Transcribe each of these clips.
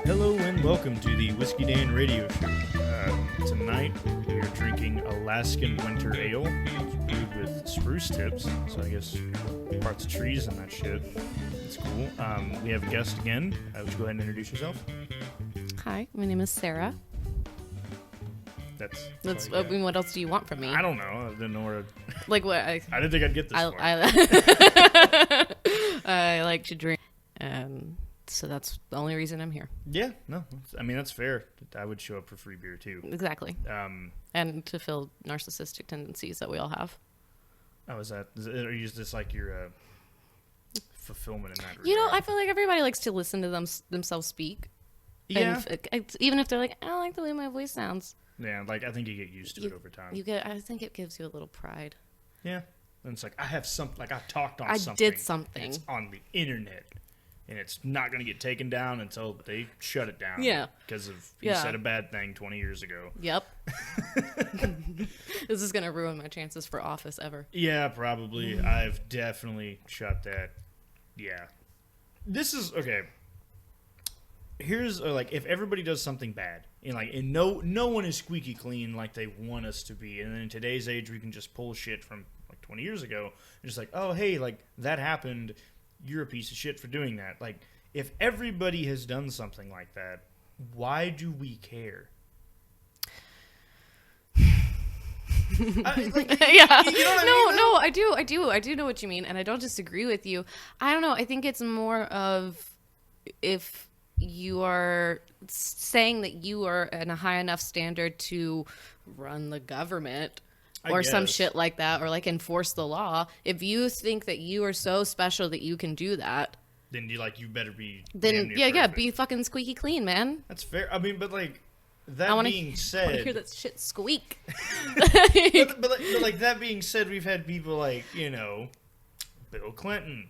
Hello and welcome to the Whisky Dan radio show. Tonight we are drinking Alaskan Winter Ale. It's brewed with spruce tips, so I guess parts of trees and that shit. It's cool. We have a guest again. Would you go ahead and introduce yourself? Hi, my name is Sara. That's I mean, what else do you want from me? I don't know. I didn't know where to... Like what? I didn't think I'd get this far. I like to drink, so that's the only reason I'm here. Yeah, no. I mean, that's fair. I would show up for free beer, too. Exactly. And to fill narcissistic tendencies that we all have. Oh, or is this like your fulfillment in that regard? You know, I feel like everybody likes to listen to themselves speak. Yeah. And even if they're like, I don't like the way my voice sounds. Yeah, like, I think you get used to it over time. I think it gives you a little pride. Yeah. And it's like, I have something, like, I talked on something. I did something. It's on the internet. And it's not going to get taken down until they shut it down. Yeah. Because you said a bad thing 20 years ago. Yep. This is going to ruin my chances for office ever. Yeah, probably. I've definitely shut that. Yeah. This is, okay. Here's, like, if everybody does something bad, and no one is squeaky clean like they want us to be, and then in today's age, we can just pull shit from, like, 20 years ago, and just like, oh, hey, like, that happened, you're a piece of shit for doing that. Like, if everybody has done something like that, why do we care? Yeah. You know what I mean? I do know what you mean, and I don't disagree with you. I don't know. I think it's more of if you are saying that you are in a high enough standard to run the government or some shit like that, or like enforce the law. If you think that you are so special that you can do that, then you better be. Then be fucking squeaky clean, man. That's fair. I mean, but like that being said, I want to hear that shit squeak. but like that being said, we've had people like Bill Clinton.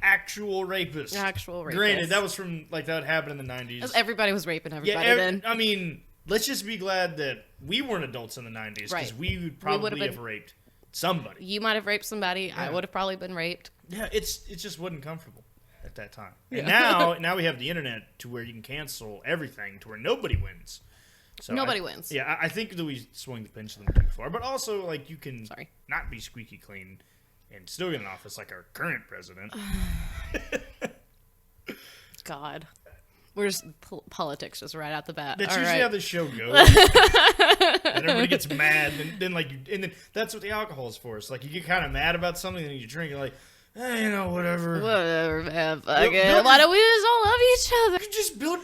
Actual rapist. Granted, that was from, like, that happened in the 90s. Everybody was raping everybody then. I mean, let's just be glad that we weren't adults in the 90s, because we would probably have raped somebody. You might have raped somebody. Yeah. I would have probably been raped. Yeah, it just wasn't comfortable at that time. Yeah. And now we have the internet to where you can cancel everything to where nobody wins. So nobody wins. Yeah, I think that we swung the pendulum too far. But also, like, you can not be squeaky clean and still get in office like our current president. God. We're just politics just right out the bat. That's usually how the show goes. And everybody gets mad. And then that's what the alcohol is for. It's like you get kind of mad about something and you drink and whatever. Whatever, man. Fuck it. Why don't we just all love each other?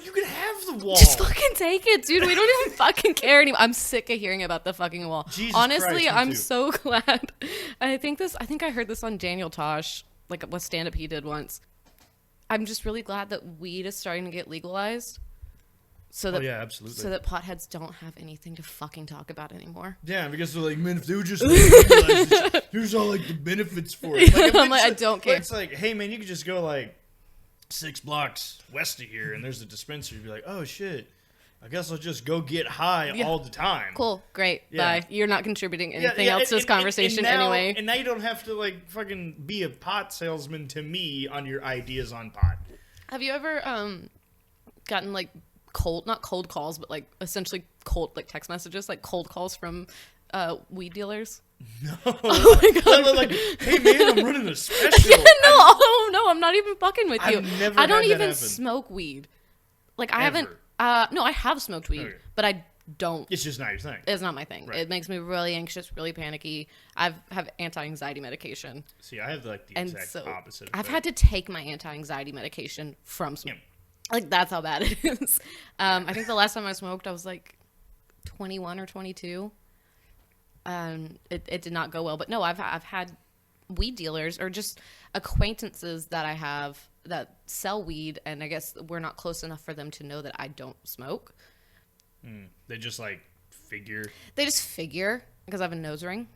You can have the wall. Just fucking take it, dude. We don't even fucking care anymore. I'm sick of hearing about the fucking wall. Jesus Honestly, Christ, I'm so glad. I think I heard this on Daniel Tosh, like what stand-up he did once. I'm just really glad that weed is starting to get legalized. So that, absolutely. So that potheads don't have anything to fucking talk about anymore. Yeah, because they're like, man, if they would just legalize it, here's all like the benefits for it. Like, I'm like, I don't care. It's like, hey man, you could just go like 6 blocks west of here, and there's a dispensary. You'd be like, oh shit, I guess I'll just go get high all the time. Cool, great, bye. You're not contributing anything else to this conversation anyway. And now you don't have to like fucking be a pot salesman to me on your ideas on pot. Have you ever gotten like not cold calls, but like essentially cold like text messages, like cold calls from weed dealers? No. Oh my God. Like, hey man, I'm running a special. No, I'm not even fucking with you. I don't even smoke weed. Like I haven't. No, I have smoked weed, but I don't. It's just not your thing. It's not my thing. Right. It makes me really anxious, really panicky. I have anti-anxiety medication. See, I have like the exact opposite. I've had to take my anti-anxiety medication from smoking. Like, that's how bad it is. I think the last time I smoked, I was, like, 21 or 22. It did not go well. But, no, I've had weed dealers or just acquaintances that I have that sell weed, and I guess we're not close enough for them to know that I don't smoke. They just, like, figure. They just figure, because I have a nose ring.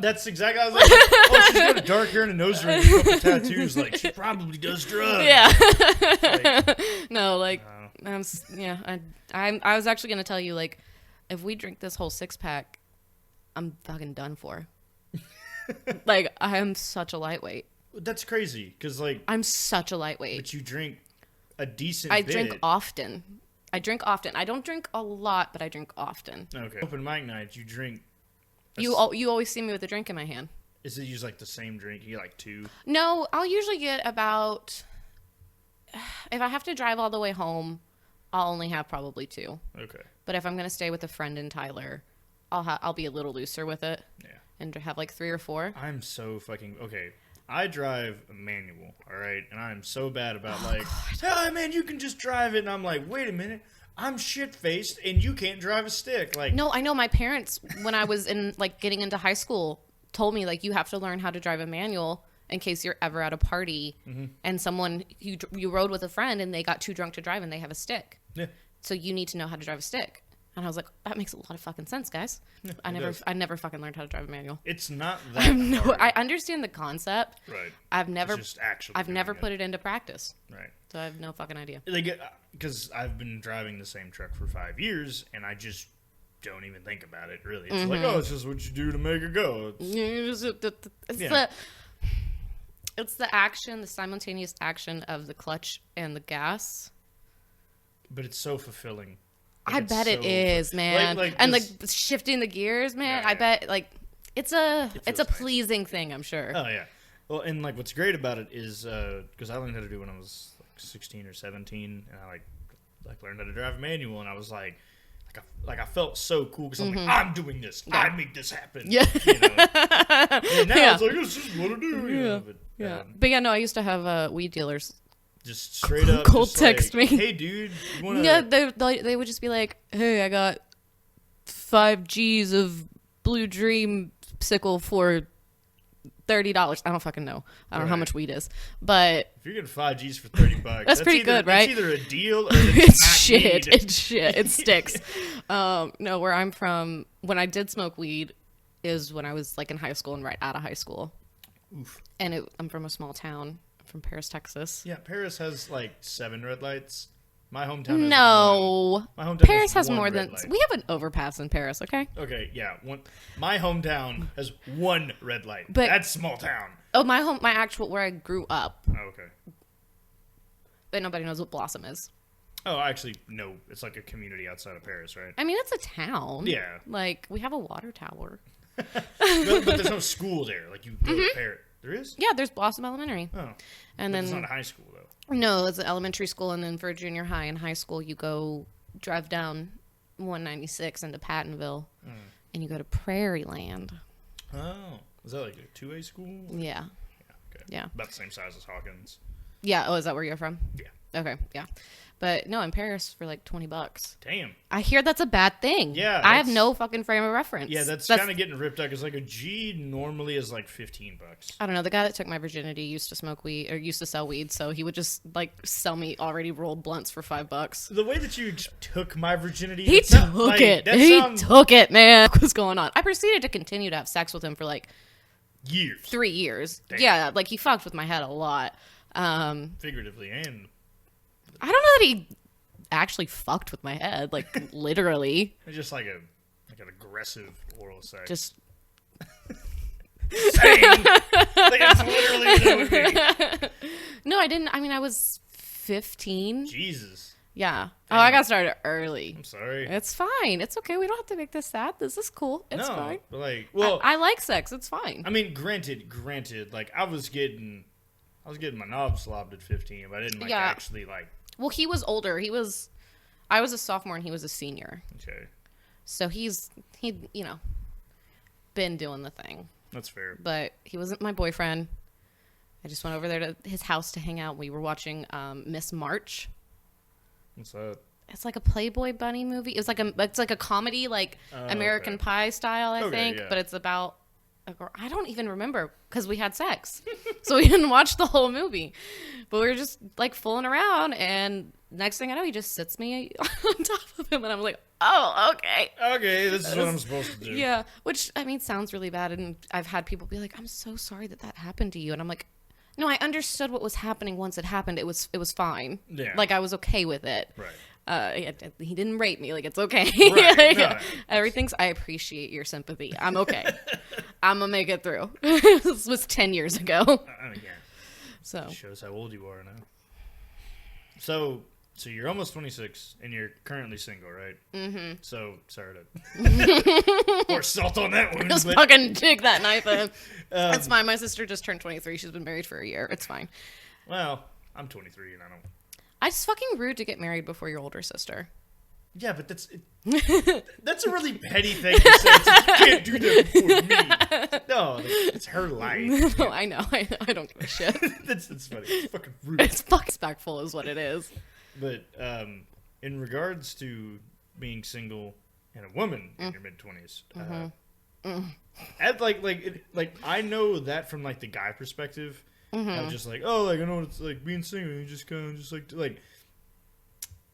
That's exactly. I was like, oh, she's got a dark hair and a nose ring, and a couple tattoos. Like, she probably does drugs. Yeah. No, like, I was actually gonna tell you, like, if we drink this whole 6-pack, I'm fucking done for. Like, I am such a lightweight. That's crazy, because, like, I'm such a lightweight. But you drink a decent I bit. drink often. I don't drink a lot, but I drink often. Okay. Open mic nights, you drink. You always see me with a drink in my hand. Is it use like the same drink? You get like 2? No, I'll usually get about. If I have to drive all the way home, I'll only have probably 2. Okay. But if I'm gonna stay with a friend in Tyler, I'll be a little looser with it. Yeah. And have like 3 or 4. I'm so fucking okay. I drive a manual, all right, and I'm so bad about like, oh man, you can just drive it, and I'm like, wait a minute, I'm shit faced, and you can't drive a stick. Like, No, I know my parents when I was in like getting into high school told me like you have to learn how to drive a manual in case you're ever at a party and someone you rode with a friend and they got too drunk to drive and they have a stick. yeah, So you need to know how to drive a stick. And I was like, that makes a lot of fucking sense, guys. Yeah, I never fucking learned how to drive a manual. it's not that hard. I understand the concept. Right. I've never It's just actually I've never doing put it into practice. Right. So I have no fucking idea. Like, because I've been driving the same truck for 5 years, and I just don't even think about it, really. It's like, oh, it's just what you do to make it go. It's the action, the simultaneous action of the clutch and the gas. But it's so fulfilling. I bet it is, man. And like shifting the gears, man. Yeah, I bet like it's a nice. pleasing thing, I'm sure. Oh, yeah. Well, and like what's great about it is because I learned how to do it when I was like 16 or 17, and I like learned how to drive a manual, and I was like I felt so cool because I'm like, I'm doing this. I make this happen. Yeah. You know? And now it's like, it's just what I do. You know? But yeah, no, I used to have weed dealers. Just straight up Cold just text like, me. Hey, dude, you want to... Yeah, they would just be like, hey, I got 5 G's of Blue Dream sickle for $30. I don't fucking know. I don't know how much weed is. But if you're getting 5 G's for $30, that's pretty good, right? It's either a deal or it's shit. It's shit. It sticks. No, where I'm from, when I did smoke weed is when I was like in high school and right out of high school. Oof. And I'm from a small town. I'm from Paris, Texas. Yeah, Paris has like 7 red lights. My hometown has No. My hometown Paris has one more red than... light. We have an overpass in Paris, okay? Okay, yeah. My hometown has 1 red light. But- that's small town. Oh, my actual... Where I grew up. Oh, okay. But nobody knows what Blossom is. Oh, actually, no. It's like a community outside of Paris, right? I mean, it's a town. Yeah. Like, we have a water tower. but there's no school there. Like, you go to Paris. There is? Yeah, there's Blossom Elementary. Oh. And But then... it's not a high school, though. No, it's an elementary school, and then for junior high and high school, you drive down 196 into Pattonville, and you go to Prairie Land. Oh. Is that like a 2A school? Yeah. Okay. Yeah. About the same size as Hawkins. Yeah. Oh, is that where you're from? Yeah. Okay. Yeah. But no, in Paris for like $20. Damn. I hear that's a bad thing. Yeah. I have no fucking frame of reference. Yeah, that's kind of getting ripped out because like a G normally is like $15. I don't know. The guy that took my virginity used to smoke weed or used to sell weed, so he would just like sell me already rolled blunts for $5. The way that you took my virginity, He took it. He took it, man. What was going on? I proceeded to continue to have sex with him for like years, 3 years. Damn. Yeah, like he fucked with my head a lot. Figuratively and I don't know that he actually fucked with my head, like literally. it's just like an aggressive oral sex. Just saying, like it's literally what it would be. no, I didn't. I mean, I was 15. Jesus. Yeah. Damn. Oh, I got started early. I'm sorry. It's fine. It's okay. We don't have to make this sad. This is cool. It's no, fine. but like, well, I like sex. It's fine. I mean, granted, like I was getting my knob slobbed at 15, but I didn't like actually like. Well, he was older. I was a sophomore and he was a senior. Okay. So he been doing the thing. That's fair. But he wasn't my boyfriend. I just went over there to his house to hang out. We were watching Miss March. What's that? It's like a Playboy Bunny movie. It's like a comedy, like American Pie style, I think. Yeah. But it's about a girl. I don't even remember because we had sex, so we didn't watch the whole movie. But we were just like fooling around, and next thing I know, he just sits me on top of him, and I'm like, "Oh, okay, okay, this is what I'm supposed to do." Yeah, which I mean sounds really bad, and I've had people be like, "I'm so sorry that happened to you," and I'm like, "No, I understood what was happening once it happened. It was fine. Yeah, like I was okay with it. Right." He didn't rape me. Like, it's okay. Right. No, everything's, I appreciate your sympathy. I'm okay. I'm going to make it through. This was 10 years ago. Yeah. So. Shows how old you are now. So you're almost 26 and you're currently single, right? Mm-hmm. So sorry to pour salt on that one. Just fucking dig that knife in. It's fine. My sister just turned 23. She's been married for a year. It's fine. Well, I'm 23 and I just fucking rude to get married before your older sister. Yeah, but that's a really petty thing to say. It's like, you can't do that for me. No, it's her life. No, I know. I don't give a shit. That's funny. It's fucking rude. It's fucking respectful is what it is. But in regards to being single and a woman in your mid-20s, I know that from like the guy perspective. I was just like, oh, like I know what it's like being single. You just kind of just like.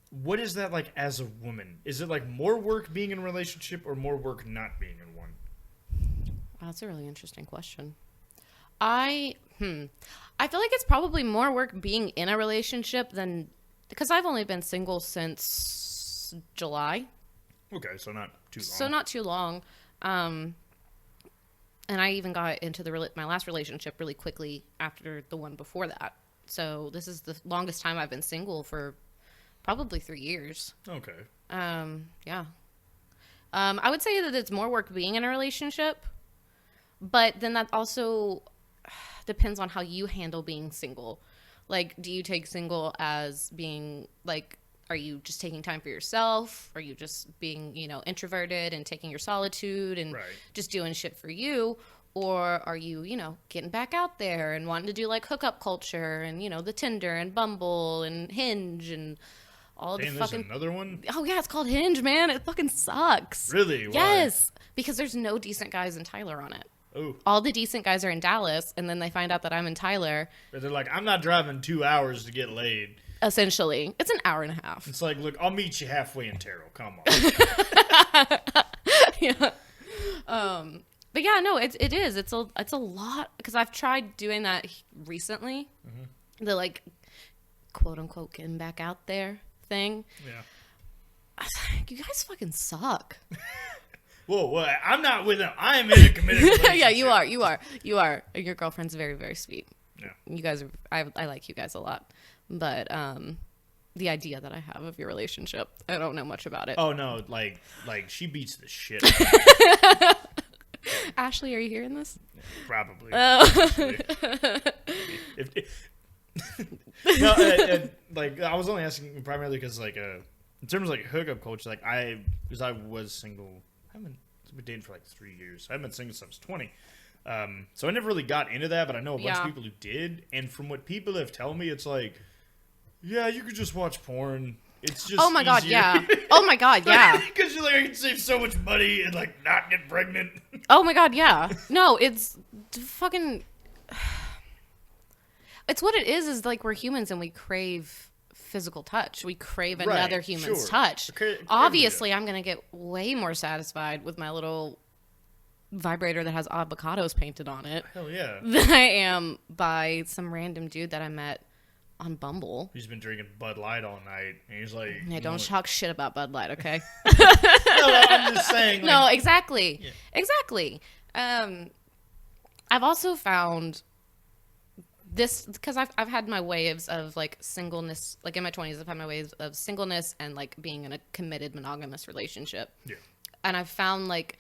What is that like as a woman? Is it like more work being in a relationship or more work not being in one? That's a really interesting question. I feel like it's probably more work being in a relationship than, because I've only been single since July. Okay, so not too long. So not too long. And I even got into my last relationship really quickly after the one before that. So this is the longest time I've been single for probably 3 years. Okay. Yeah. I would say that it's more work being in a relationship, but then that also depends on how you handle being single. Like, do you take single as being like, are you just taking time for yourself? Are you just being, introverted and taking your solitude and just doing shit for you? Or are you, getting back out there and wanting to do like hookup culture and, the Tinder and Bumble and Hinge and all the fucking... There's another one? Oh, yeah, it's called Hinge, man. It fucking sucks. Really? Why? Yes. Because there's no decent guys in Tyler on it. Oh. All the decent guys are in Dallas, and then they find out that I'm in Tyler. But they're like, I'm not driving 2 hours to get laid. Essentially. It's an hour and a half. It's like, look, I'll meet you halfway in Terrell. Come on. Yeah. But yeah, no, it is. It's a lot, because I've tried doing that recently. Mm-hmm. The like, quote unquote, getting back out there thing. Yeah. I was like, you guys fucking suck. Whoa, I'm not with him. I am in a committed relationship. Yeah, you are. Your girlfriend's very, very sweet. Yeah. You guys are, I like you guys a lot. But the idea that I have of your relationship, I don't know much about it. Oh no, like she beats the shit. Ashley, are you hearing this? Probably. Oh. No, I was only asking primarily because in terms of like hookup culture, because I was single. I've been dating for like 3 years. I've been single since I was 20. So I never really got into that, but I know a bunch of people who did. And from what people have told me, it's like, yeah, you could just watch porn. It's just God, yeah. Oh my God, yeah. Because you're like, I can save so much money and like not get pregnant. Oh my God, yeah. No, it's fucking. It's what it is like we're humans and we crave physical touch. We crave another human's touch. Obviously, I'm going to get way more satisfied with my little vibrator that has avocados painted on it. Hell yeah. Than I am by some random dude that I met on Bumble. He's been drinking Bud Light all night, and he's like... Yeah, don't talk shit about Bud Light, okay? No, I'm just saying... No, exactly. Yeah. Exactly. I've also found... this, because I've had my waves of like singleness, like in my 20s, I've had my waves of singleness and like being in a committed monogamous relationship. Yeah. And I've found like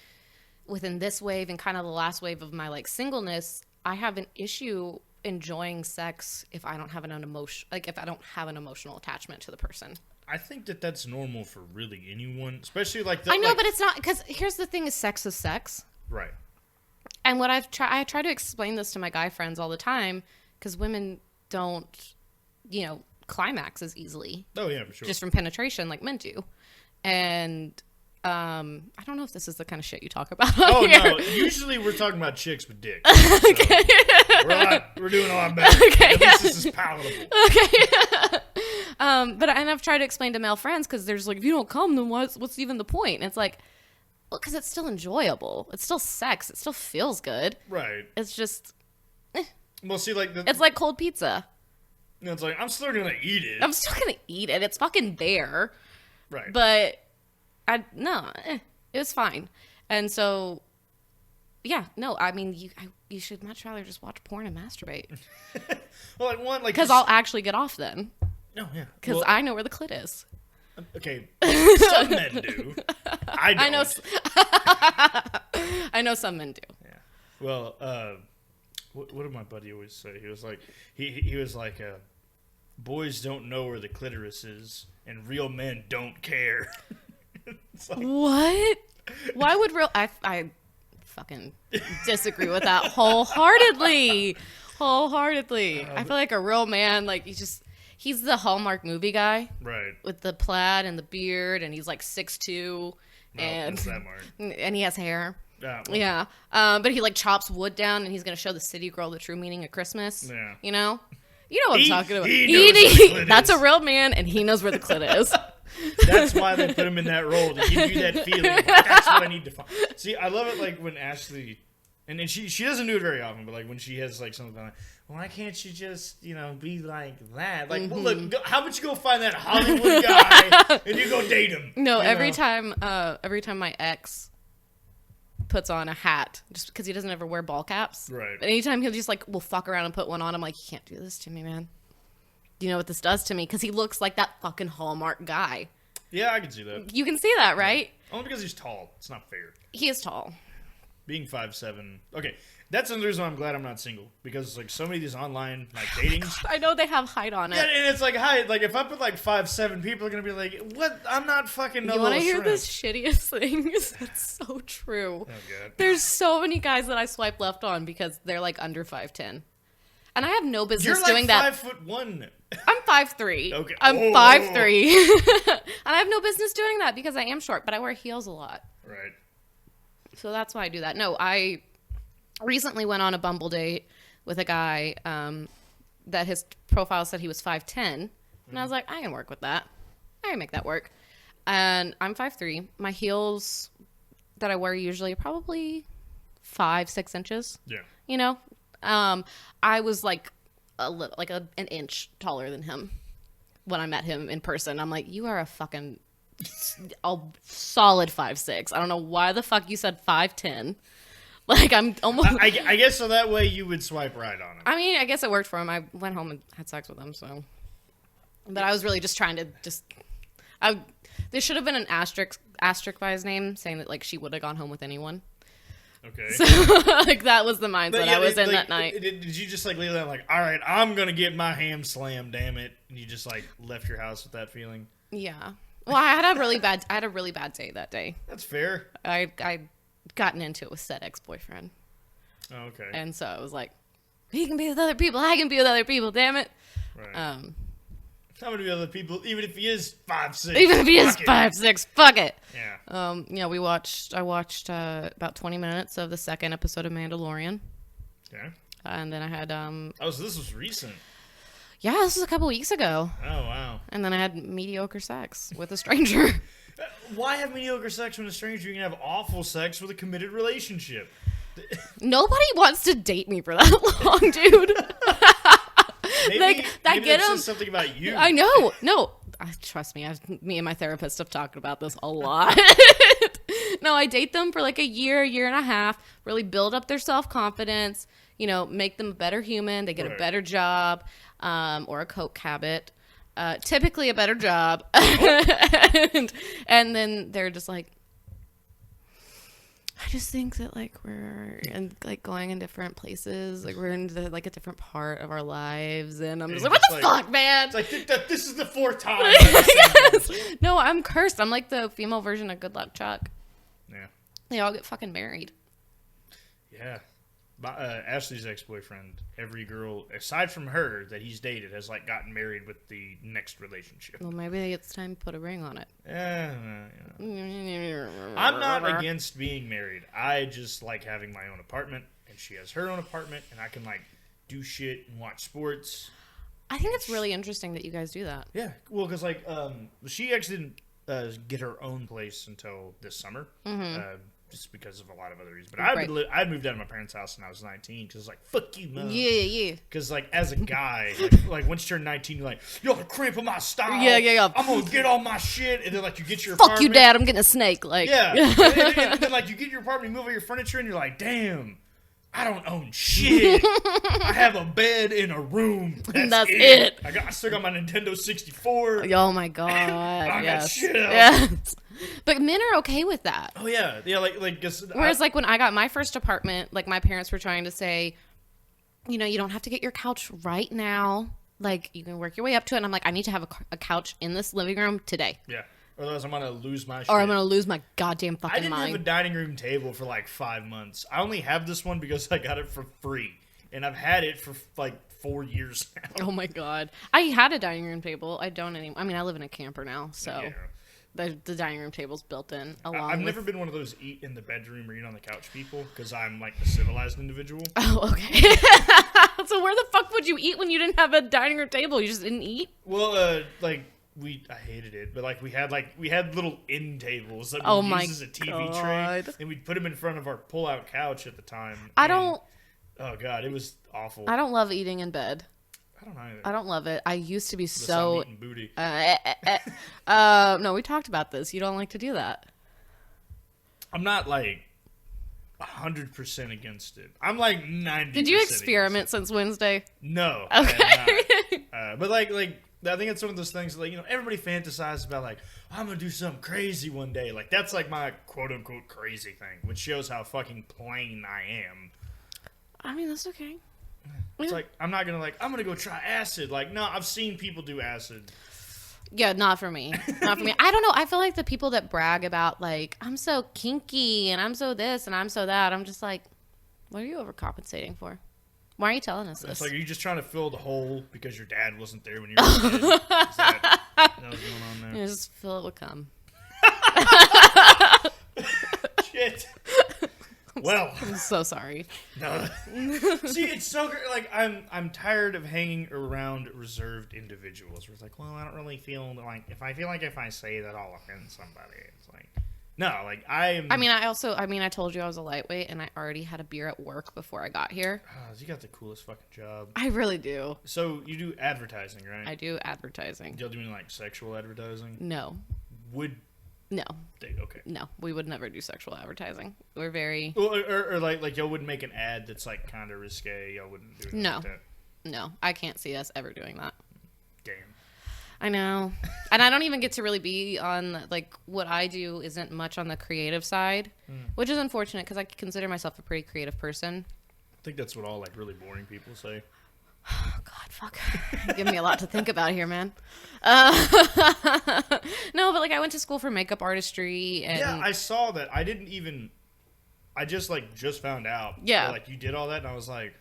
within this wave and kind of the last wave of my like singleness, I have an issue enjoying sex if I don't have an emotion, like if I don't have an emotional attachment to the person. I think that's normal for really anyone, especially like I know, but it's not, because here's the thing: is sex. Right. And what I try to explain this to my guy friends all the time. Because women don't, climax as easily. Oh, yeah, for sure. Just from penetration like men do. And I don't know if this is the kind of shit you talk about. Oh, no. Usually we're talking about chicks with dicks. So okay. We're doing a lot better. Okay. At least this is palatable. Okay. And I've tried to explain to male friends, because there's like, if you don't come, then what's even the point? And it's like, well, because it's still enjoyable. It's still sex. It still feels good. Right. It's just... Well, see, like... it's like cold pizza. It's like, I'm still gonna eat it. I'm still gonna eat it. It's fucking there. Right. But, it was fine. And so, yeah, no, I mean, you should much rather just watch porn and masturbate. Well, like, one, like... because I'll actually get off then. No, yeah. Because I know where the clit is. Okay, some men do. I don't. I know some men do. Yeah. Well, what did my buddy always say? He was like, he was like, boys don't know where the clitoris is, and real men don't care. Like, what? Why would I fucking disagree with that wholeheartedly. I feel like a real man, like he's the Hallmark movie guy. Right. With the plaid and the beard, and he's like 6'2", and he has hair. Well. Yeah. But he like chops wood down, and he's gonna show the city girl the true meaning of Christmas. Yeah. You know what I'm talking about. He knows where the clit That's is. a real man, and he knows where the clit is. That's why they put him in that role, to give you that feeling. Like, that's what I need to find. See, I love it like when Ashley, and she doesn't do it very often, but like when she has like something like, why can't you just, be like that? Like, well, look, how about you go find that Hollywood guy and you go date him? No, every time my ex puts on a hat, just because he doesn't ever wear ball caps. Right. Anytime he'll just will fuck around and put one on, I'm like, you can't do this to me, man. Do you know what this does to me? Because he looks like that fucking Hallmark guy. Yeah, I can see that. You can see that, right? Only because he's tall. It's not fair. He is tall. Being 5'7". Okay, that's another reason why I'm glad I'm not single. Because like so many of these online like datings. I know they have height on it. Yeah, and it's like height. Like if I put like 5'7", people are gonna be like, "What? I'm not fucking no." You want to hear shrimp. this shittiest thing? That's so true. Oh god. There's so many guys that I swipe left on because they're like under 5'10", and I have no business You're like doing that. 5'1". I'm 5'3". Okay. I'm Oh. 5'3", and I have no business doing that because I am short, but I wear heels a lot. Right. So that's why I do that. No, I recently went on a Bumble date with a guy that his profile said he was 5'10", and I was like, I can work with that. I can make that work. And I'm 5'3". My heels that I wear usually are probably 5-6 inches. Yeah. I was like a little, like an inch taller than him when I met him in person. I'm like, you are a fucking a solid 5'6". I don't know why the fuck you said 5'10". Like I'm almost. I guess so. That way you would swipe right on him. I mean, I guess it worked for him. I went home and had sex with him. So, but I was really just trying to there should have been an asterisk by his name saying that like she would have gone home with anyone. Okay. So like that was the mindset I was in that night. Did you just like leave that like, all right, I'm gonna get my ham slammed, damn it, and you just like left your house with that feeling? Yeah. Well, I had a really bad day that day. That's fair. I gotten into it with said ex-boyfriend. Oh, okay. And so I was like, he can be with other people, I can be with other people, damn it. Right. How many other people, even if he is 5'6"? Even if he is 5'6", fuck it. Yeah. I watched about 20 minutes of the second episode of Mandalorian. Okay. And then I had oh, so this was recent. Yeah, this was a couple weeks ago. Oh, wow. And then I had mediocre sex with a stranger. Why have mediocre sex with a stranger? You can have awful sex with a committed relationship. Nobody wants to date me for that long, dude. Maybe that says something about you. I know. No, trust me. Me and my therapist have talked about this a lot. No, I date them for like a year and a half. Really build up their self-confidence. Make them a better human. They get a better job, or a coke habit. Typically a better job. and then they're just like, I just think that like we're going in different places, like we're in like a different part of our lives, and I'm just like, what the fuck, man? It's like this is the fourth time. Yes. No, I'm cursed. I'm like the female version of Good Luck Chuck. Yeah. They all get fucking married. Yeah. Ashley's ex-boyfriend, every girl aside from her that he's dated has like gotten married with the next relationship. Well, maybe it's time to put a ring on it. I'm not against being married. I just like having my own apartment, and she has her own apartment, and I can like do shit and watch sports. I think it's really interesting that you guys do that. Yeah, well, because like she actually didn't get her own place until this summer. Mm-hmm. Just because of a lot of other reasons. But I'd moved out of my parents' house when I was 19 because like, fuck you, Mom. Yeah. Because like, as a guy, like once you turn 19, you're like, you're cramping my style. Yeah. I'm going to get all my shit. And then like, you get your fuck apartment. you, Dad. I'm getting a snake. Like, yeah. And then like, you get your apartment, you move all your furniture, and you're like, damn, I don't own shit. I have a bed in a room. That's it. I still got my Nintendo 64. Oh my god. I yes. got shit else. Yes. But men are okay with that. Oh yeah, yeah. Whereas like when I got my first apartment, like my parents were trying to say, you know, you don't have to get your couch right now. Like you can work your way up to it. And I'm like, I need to have a couch in this living room today. Yeah. Otherwise, I'm gonna lose my shit. Or I'm gonna lose my goddamn fucking I didn't mind. have a dining room table for like 5 months. I only have this one because I got it for free, and I've had it for like 4 years now. Oh my god, I had a dining room table. I don't anymore. I mean, I live in a camper now, so the dining room table's built in. I've never been one of those eat in the bedroom or eat on the couch people because I'm like a civilized individual. Oh, okay. So where the fuck would you eat when you didn't have a dining room table? You just didn't eat? Well, I hated it, but we had little end tables that we used as a TV tray, and we'd put them in front of our pull-out couch at the time. Oh god, it was awful. I don't love eating in bed. I don't either. I don't love it. I used to be I'm eating booty. No, we talked about this. You don't like to do that. I'm not like 100% against it. I'm like 90%. Did you experiment since Wednesday? No. Okay. But like I think it's one of those things like, you know, everybody fantasizes about like, I'm gonna do something crazy one day. Like that's like my quote unquote crazy thing, which shows how fucking plain I am. I mean, that's okay. It's like I'm not gonna I'm gonna go try acid. Like, no, I've seen people do acid. Yeah, not for me. Not for me. I don't know. I feel like the people that brag about like, I'm so kinky and I'm so this and I'm so that, I'm just like, what are you overcompensating for? Why are you telling us this? It's like, are you just trying to fill the hole because your dad wasn't there when you were a kid? Is that what's going on there? You just fill it with cum. Shit. Well, I'm so sorry. No. See, it's so great. Like, I'm tired of hanging around reserved individuals. Where it's like, well, I don't really feel like if I say that I'll offend somebody. It's like, no, like I told you I was a lightweight, and I already had a beer at work before I got here. Oh, you got the coolest fucking job. I really do. So you do advertising, right? I do advertising. Y'all doing like sexual advertising? No. No. Okay. No, we would never do sexual advertising. We're very... Well, or like y'all wouldn't make an ad that's like kind of risque. Y'all wouldn't do anything like that. No, I can't see us ever doing that. Damn. I know. And I don't even get to really be on, like, what I do isn't much on the creative side, which is unfortunate because I consider myself a pretty creative person. I think that's what all, like, really boring people say. Oh, God, fuck. You're giving me a lot to think about here, man. No, but, like, I went to school for makeup artistry. And yeah, I saw that. I just found out. Yeah. That, you did all that, and I was like,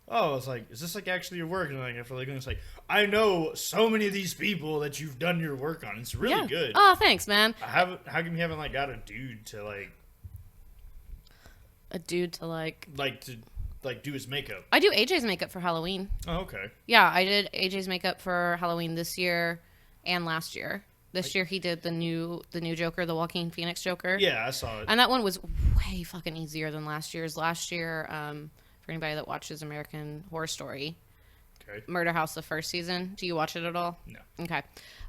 oh, it's like, is this like actually your work? And like after like it's like, I know so many of these people that you've done your work on. It's really good. Oh, thanks, man. How come you haven't like got a dude to do his makeup? I do AJ's makeup for Halloween. Oh, okay. Yeah, I did AJ's makeup for Halloween this year and last year. This year he did the new Joker, the Joaquin Phoenix Joker. Yeah, I saw it. And that one was way fucking easier than last year's. Last year, for anybody that watches American Horror Story, okay. Murder House, the first season. Do you watch it at all? No. Okay.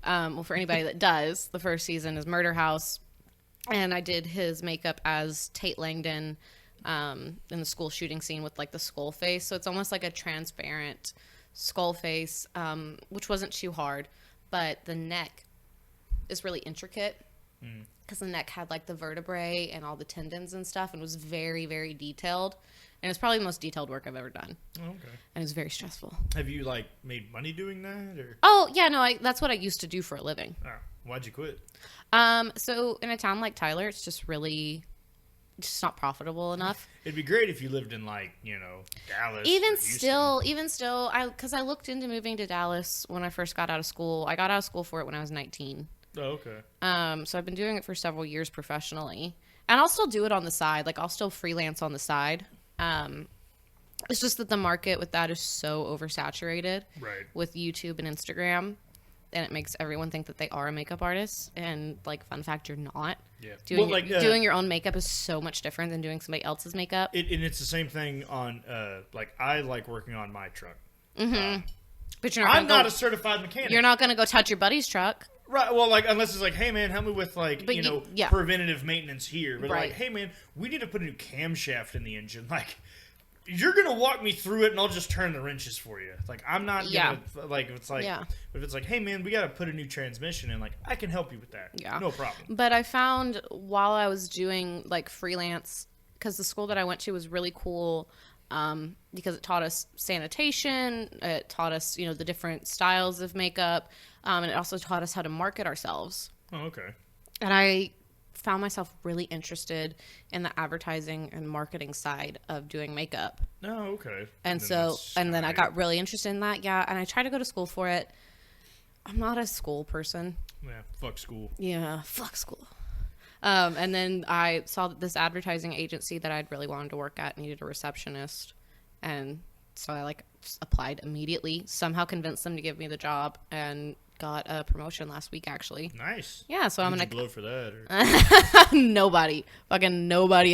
Well, for anybody that does, the first season is Murder House, and I did his makeup as Tate Langdon in the school shooting scene with like the skull face. So it's almost like a transparent skull face, which wasn't too hard, but the neck is really intricate because the neck had like the vertebrae and all the tendons and stuff, and was very, very detailed. And it's probably the most detailed work I've ever done. Oh, okay. And it was very stressful. Have you like made money doing that, or? Oh yeah, no, that's what I used to do for a living. Oh, why'd you quit? So in a town like Tyler, it's just not profitable enough. It'd be great if you lived in like, you know, Dallas. Even still, because I looked into moving to Dallas when I first got out of school. I got out of school for it when I was 19. Oh, okay. So I've been doing it for several years professionally, and I'll still do it on the side. Like I'll still freelance on the side. It's just that the market with that is so oversaturated with YouTube and Instagram, and it makes everyone think that they are a makeup artist. And like, fun fact, you're not. Yeah. Doing your own makeup is so much different than doing somebody else's makeup. And it's the same thing on like I like working on my truck. Mm-hmm. But I'm not a certified mechanic. You're not going to go touch your buddy's truck. Right, well, like, unless it's like, hey, man, help me with, like, preventative maintenance here. But, right. like, hey, man, we need to put a new camshaft in the engine. Like, you're gonna walk me through it, and I'll just turn the wrenches for you. Like, I'm not gonna like. It's like, if it's like, hey man, we gotta put a new transmission in. Like, I can help you with that. Yeah, no problem. But I found while I was doing like freelance, because the school that I went to was really cool, because it taught us sanitation, it taught us the different styles of makeup, and it also taught us how to market ourselves. Oh, okay. And I found myself really interested in the advertising and marketing side of doing makeup. Oh, okay. And then I got really interested in that, and I tried to go to school for it. I'm not a school person. Yeah, fuck school. Yeah, fuck school. And then I saw that this advertising agency that I'd really wanted to work at needed a receptionist. And so I applied immediately, somehow convinced them to give me the job, and got a promotion last week, actually. Nice. Yeah, so I'm gonna glow for that. Or... nobody in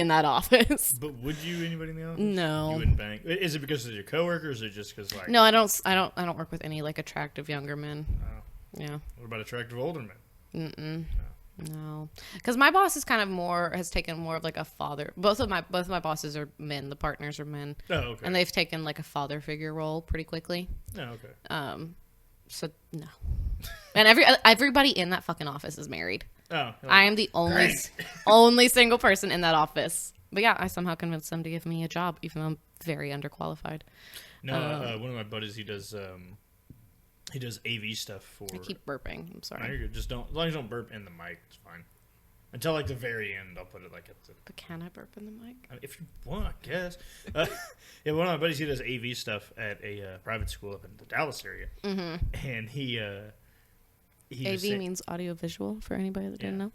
that office. But would you? Anybody in the office? No. You wouldn't bang. Is it because of your coworkers, or just because No, I don't work with any attractive younger men. Oh. Yeah. What about attractive older men? No, because my boss is has taken more of a father. Both of my bosses are men. The partners are men. Oh, okay. And they've taken a father figure role pretty quickly. Oh, okay. So no. And everybody in that fucking office is married. Oh, I am the only single person in that office. But yeah, I somehow convinced them to give me a job, even though I'm very underqualified. No, one of my buddies, he does AV stuff for. I keep burping. I'm sorry. No, you're good. Just don't. As long as you don't burp in the mic, it's fine. Until the very end, I'll put it at the. But can I burp in the mic? If you want, I guess. Yeah, one of my buddies, he does AV stuff at a private school up in the Dallas area, and he AV means audio-visual for anybody that didn't know.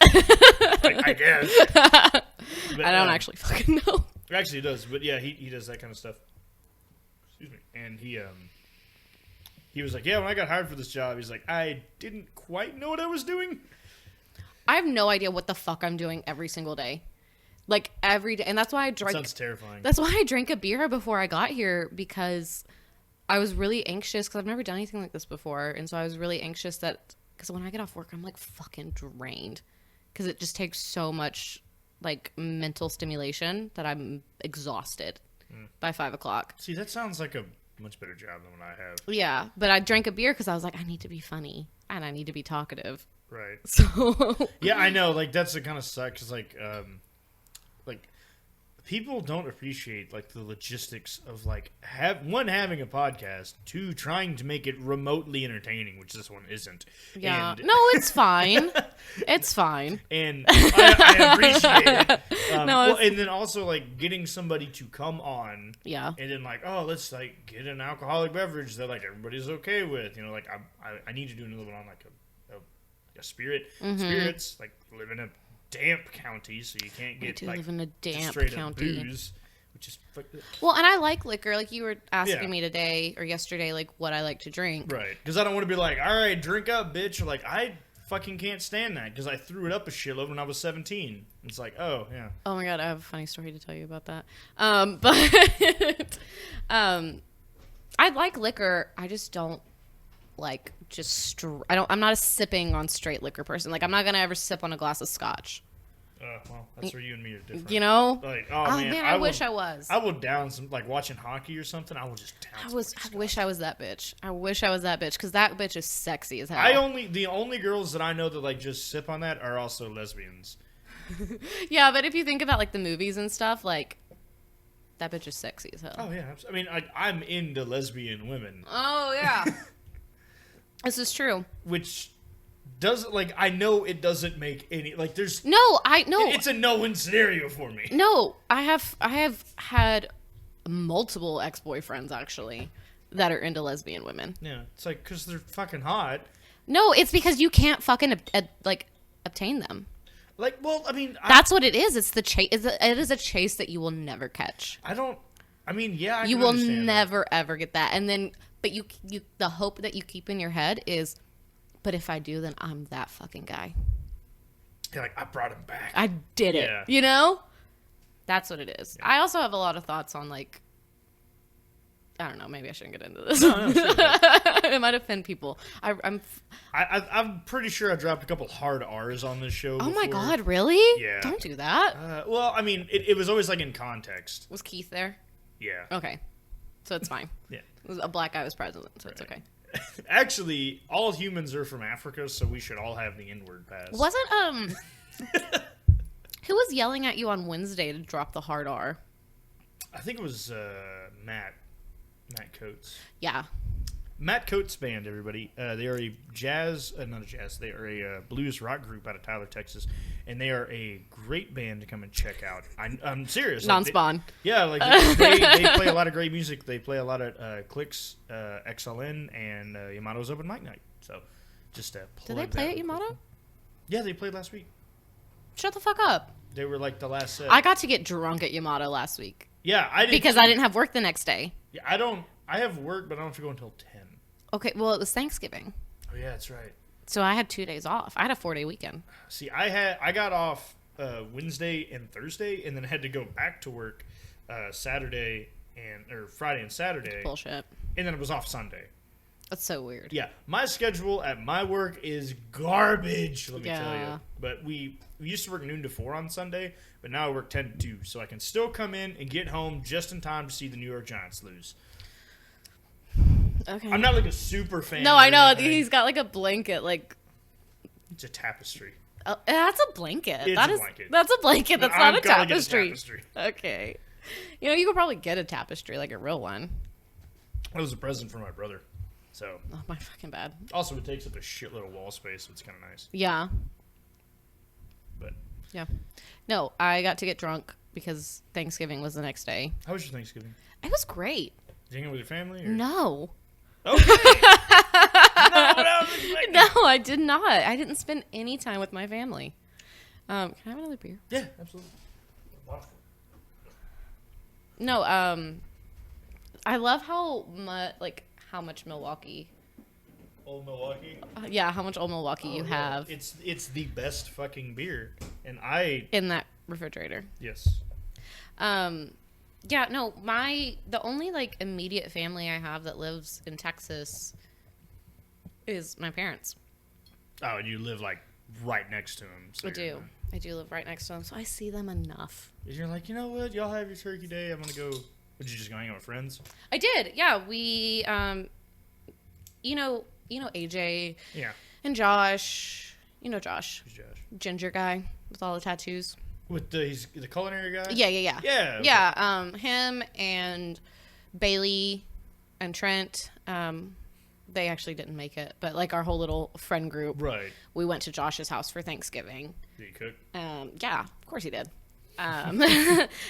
I guess. But, I don't actually fucking know. Actually, he does, but yeah, he does that kind of stuff. Excuse me. And he was like, yeah, when I got hired for this job, he's like, I didn't quite know what I was doing. I have no idea what the fuck I'm doing every single day. Every day. And that's why I drank. That sounds terrifying. That's why I drank a beer before I got here, because I was really anxious, because I've never done anything like this before. And so I was really anxious because when I get off work, I'm fucking drained, because it just takes so much mental stimulation that I'm exhausted by 5 o'clock. See, that sounds like a much better job than what I have. Yeah, but I drank a beer because I was I need to be funny and I need to be talkative. Right. So yeah, I know. That's the kind of suck, because people don't appreciate the logistics of having a podcast, 2 trying to make it remotely entertaining, which this one isn't. Yeah. No, it's fine. It's fine. And I appreciate it. And then also getting somebody to come on. Yeah. And then let's get an alcoholic beverage that everybody's okay with. I need to do another one on a spirit. Spirits live in a damp county, so you can't get live in a damp straight county. Up booze, which is well, and I like liquor. You were asking me today or yesterday, what I like to drink. Right, because I don't want to be all right, drink up, bitch. Or I fucking can't stand that, because I threw it up a shitload when I was 17. It's oh yeah. Oh my god, I have a funny story to tell you about that. But I like liquor. I just don't I'm not a sipping on straight liquor person. I'm not gonna ever sip on a glass of scotch. Well, that's where you and me are different. Oh man, I wish I was. I will down some watching hockey or something. I will just down. I wish I was that bitch. I wish I was that bitch, because that bitch is sexy as hell. The only girls that I know that just sip on that are also lesbians. Yeah, but if you think about the movies and stuff, that bitch is sexy as hell. Oh yeah, I mean I'm into lesbian women. Oh yeah. This is true. Which doesn't I know it doesn't make any there's it's a no-win scenario for me. No, I have had multiple ex-boyfriends actually that are into lesbian women. Yeah, it's because they're fucking hot. No, it's because you can't fucking obtain them. Well, I mean, that's what it is. It's the chase. It is a chase that you will never catch. You will never ever get that. And then, but you the hope that you keep in your head is, but if I do, then I'm that fucking guy. You're I brought him back. I did it. Yeah. That's what it is. Yeah. I also have a lot of thoughts on I don't know. Maybe I shouldn't get into this. No, sure. It might offend people. I'm pretty sure I dropped a couple hard R's on this show. Oh my god, really? Yeah. Don't do that. Well, I mean, it was always in context. Was Keith there? Yeah. Okay. So it's fine. Yeah. A black guy was president, so it's Right. okay. Actually, all humans are from Africa, so we should all have the N-word pass. Wasn't who was yelling at you on Wednesday to drop the hard R? I think it was Matt Coates. Yeah. Matt Coates Band, everybody. They are a not a jazz. They are a blues rock group out of Tyler, Texas, and they are a great band to come and check out. I'm serious. Non-spawn. They play a lot of great music. They play a lot of Clicks, XLN, and Yamato's Open Mic Night. So, just Did they play at Yamato? Yeah, they played last week. Shut the fuck up. They were like the last set. I got to get drunk at Yamato last week. Yeah, I did because I didn't have work the next day. Yeah, I have work, but I don't have to go until 10. Okay, well, it was Thanksgiving. Oh yeah, that's right. So I had 2 days off. I had a 4-day weekend. See, I got off Wednesday and Thursday, and then had to go back to work Friday and Saturday. Bullshit. And then it was off Sunday. That's so weird. Yeah, my schedule at my work is garbage. Let me tell Yeah. you. But we used to work noon to 4 on Sunday, but now I work 10 to 2, so I can still come in and get home just in time to see the New York Giants lose. Okay. I'm not like a super fan. No, or I know. anything. He's got like a blanket, like. It's a tapestry. That's a blanket. It's a blanket. That's a blanket. That's I'm not a gonna get tapestry. Okay. You know, you could probably get a tapestry, like a real one. That was a present for my brother. So. Oh, my fucking bad. Also, it takes up a shitload of wall space, so it's kind of nice. Yeah. But. Yeah. No, I got to get drunk because Thanksgiving was the next day. How was your Thanksgiving? It was great. Did you hang out with your family? Or? No. Okay. Not what I was expecting. No, I did not. I didn't spend any time with my family. Can I have another beer? Yeah, absolutely. No, I love how much Milwaukee. Old Milwaukee. Yeah, how much Old Milwaukee you have It's the best fucking beer, and I. in that refrigerator. Yes. Yeah, no, the only like immediate family I have that lives in Texas is my parents. Oh, and you live like right next to them. So I do live right next to them, so I see them enough. You're like, you know what? Y'all have your turkey day. I'm gonna go. Would you just go hang out with friends? I did, yeah. We, you know AJ. Yeah. And Josh. You know Josh. Who's Josh? Ginger guy with all the tattoos. With he's the culinary guy. Yeah. Yeah. Okay. Yeah. Him and Bailey and Trent. They actually didn't make it, but like our whole little friend group. Right. We went to Josh's house for Thanksgiving. Did he cook? Yeah, of course he did. And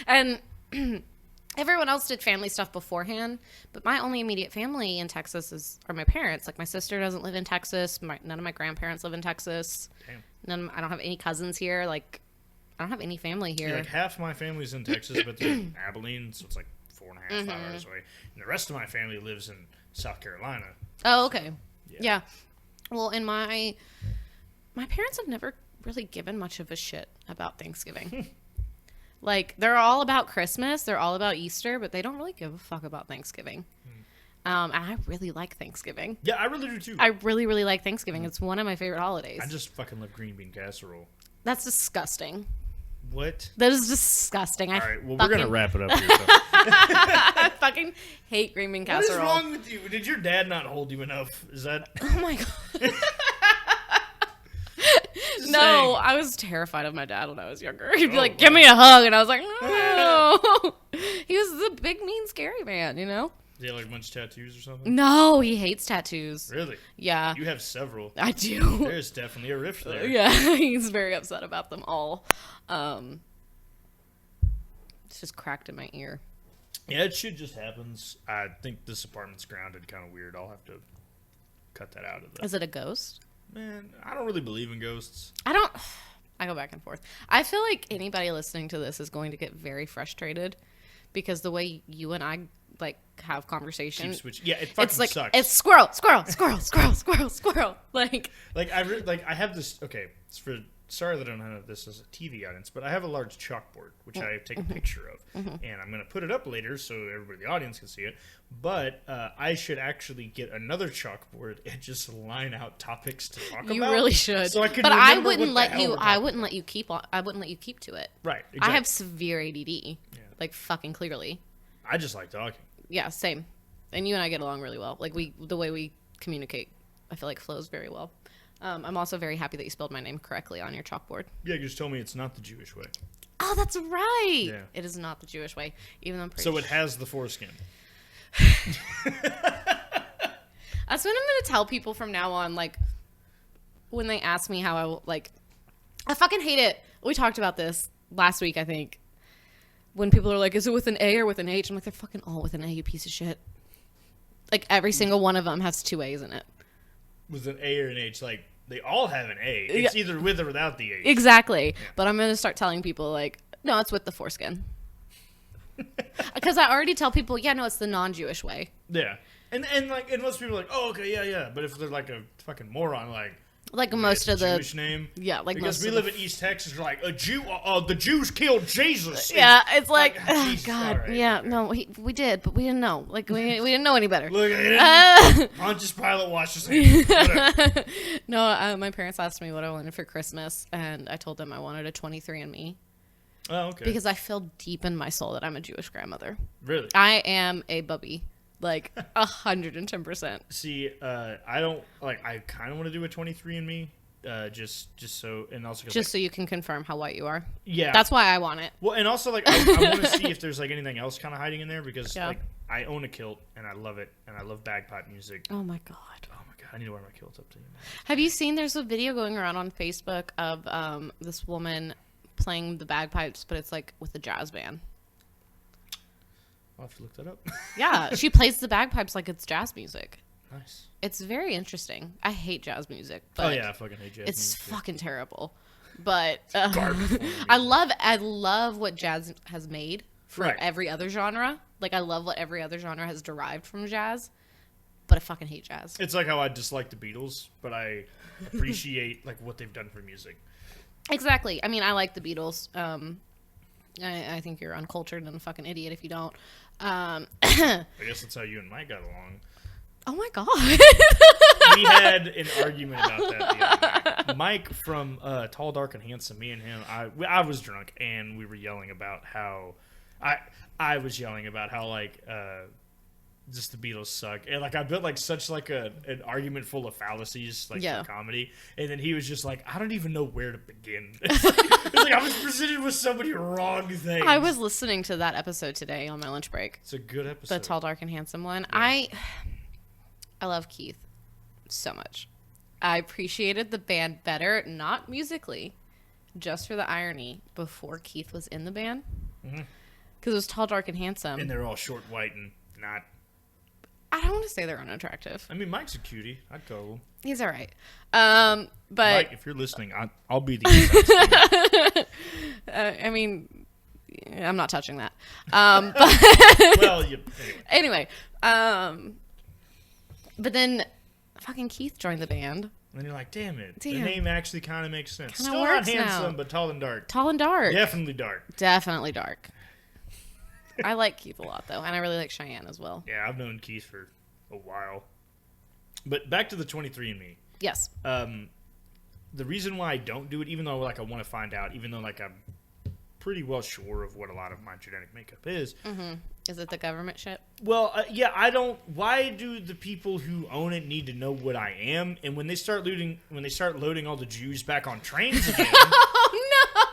everyone else did family stuff beforehand, but my only immediate family in Texas are my parents. Like my sister doesn't live in Texas. None of my grandparents live in Texas. Damn. I don't have any cousins here. Like I don't have any family here. Yeah, like half my family's in Texas, but they're in Abilene, so it's like 4.5 hours away. And the rest of my family lives in South Carolina. Oh, okay. Yeah. Yeah. Well, and my parents have never really given much of a shit about Thanksgiving. Like, they're all about Christmas, they're all about Easter, but they don't really give a fuck about Thanksgiving. And I really like Thanksgiving. Yeah, I really do too. I really, really like Thanksgiving. It's one of my favorite holidays. I just fucking love green bean casserole. That's disgusting. What? That is disgusting. All right, well, we're going to wrap it up here. So. I fucking hate green bean What is casserole. wrong with you? Did your dad not hold you enough? Is that... Oh, my God. Just No, saying. I was terrified of my dad when I was younger. He'd be like, give me a hug. And I was like, no. He was the big, mean, scary man, you know? Did he have like a bunch of tattoos or something? No, he hates tattoos. Really? Yeah, You have several. I do. There's definitely a rift there. Yeah, he's very upset about them all. It's just cracked in my ear. Yeah, it shit just happens. I think this apartment's grounded kind of weird. I'll have to cut that out of the... Is it a ghost? Man, I don't really believe in ghosts. I go back and forth. I feel like anybody listening to this is going to get very frustrated because the way you and I like have conversation. Keep switching. Yeah, it fucking It's like sucks. it's squirrel, squirrel, squirrel, squirrel, squirrel, squirrel. Like I have this. Okay, it's for sorry that I don't have this as a TV audience, but I have a large chalkboard which I take a picture of, and I'm going to put it up later so everybody in the audience can see it. But I should actually get another chalkboard and just line out topics to talk about. you really should. So I can. But I remember wouldn't what the let hell you. we're I talking wouldn't about. let you keep on. I wouldn't let you keep to it. Right. I have Exactly. severe ADD. Like fucking clearly. I just like talking. Yeah, same. And you and I get along really well. Like the way we communicate, I feel like flows very well. I'm also very happy that you spelled my name correctly on your chalkboard. Yeah, you just told me it's not the Jewish way. Oh, that's right. Yeah. It is not the Jewish way, even though I'm pretty So it has the foreskin. That's what I'm going to tell people from now on, like, when they ask me how I fucking hate it. We talked about this last week, I think. When people are like, is it with an A or with an H? I'm like, they're fucking all with an A, you piece of shit. Like, every single one of them has 2 A's in it. With an A or an H, like, they all have an A. It's either with or without the H. Exactly. Yeah. But I'm going to start telling people, like, no, it's with the foreskin. Because I already tell people, yeah, no, it's the non-Jewish way. Yeah. And most people are like, oh, okay, yeah. But if they're like a fucking moron, like most of the Jewish name, yeah, like because most we of live in East Texas, we're like a Jew. The Jews killed Jesus. Yeah, it's like, oh, Jesus, God, right, yeah, okay. no, we did, but we didn't know. Like we didn't know any better. Look at it. Pontius Pilate washed his hands. No, my parents asked me what I wanted for Christmas, and I told them I wanted a 23andMe. Oh, okay. Because I feel deep in my soul that I'm a Jewish grandmother. Really? I am a bubby. Like 110%. See, I don't like. I kind of want to do a 23andMe, just so, and also just so you can confirm how white you are. Yeah, that's why I want it. Well, and also like I want to see if there's like anything else kind of hiding in there because like I own a kilt and I love it and I love bagpipe music. Oh my god. Oh my god, I need to wear my kilt up to you. Have you seen? There's a video going around on Facebook of this woman playing the bagpipes, but it's like with a jazz band. I'll have to look that up. Yeah, she plays the bagpipes like it's jazz music. Nice. It's very interesting. I hate jazz music. But oh yeah, I fucking hate jazz. It's music fucking terrible. But garbage. I love what jazz has made for every other genre. Like I love what every other genre has derived from jazz. But I fucking hate jazz. It's like how I dislike the Beatles, but I appreciate like what they've done for music. Exactly. I mean, I like the Beatles. I think you're uncultured and a fucking idiot if you don't. I guess that's how you and Mike got along. Oh my god. We had an argument about that the other night. Mike from Tall, Dark, and Handsome, me and him, I was drunk and we were yelling about how I was yelling about how like just the Beatles suck, and like I built like such like an argument full of fallacies like for comedy, and then he was just like, I don't even know where to begin. It's like I was presented with so many wrong things. I was listening to that episode today on my lunch break. It's a good episode. The Tall, Dark, and Handsome one. Yeah. I love Keith so much. I appreciated the band better, not musically, just for the irony, before Keith was in the band. Because it was Tall, Dark, and Handsome. And they're all short, white, and not... I don't want to say they're unattractive. I mean, Mike's a cutie. I'd go him. He's all right. But Mike, if you're listening, I'll be the I mean, I'm not touching that. But well, anyway. But then fucking Keith joined the band. And you're like, damn it. The name actually kind of makes sense. Kinda Still not handsome, now. but tall and dark. Tall and dark. Definitely dark. Definitely dark. I like Keith a lot, though. And I really like Cheyenne as well. Yeah, I've known Keith for a while. But back to the 23andMe. Yes. The reason why I don't do it, even though like I want to find out, even though like I'm pretty well sure of what a lot of my genetic makeup is. Mm-hmm. Is it the government shit? Well, yeah, I don't. Why do the people who own it need to know what I am? And when they start loading all the Jews back on trains again, oh no,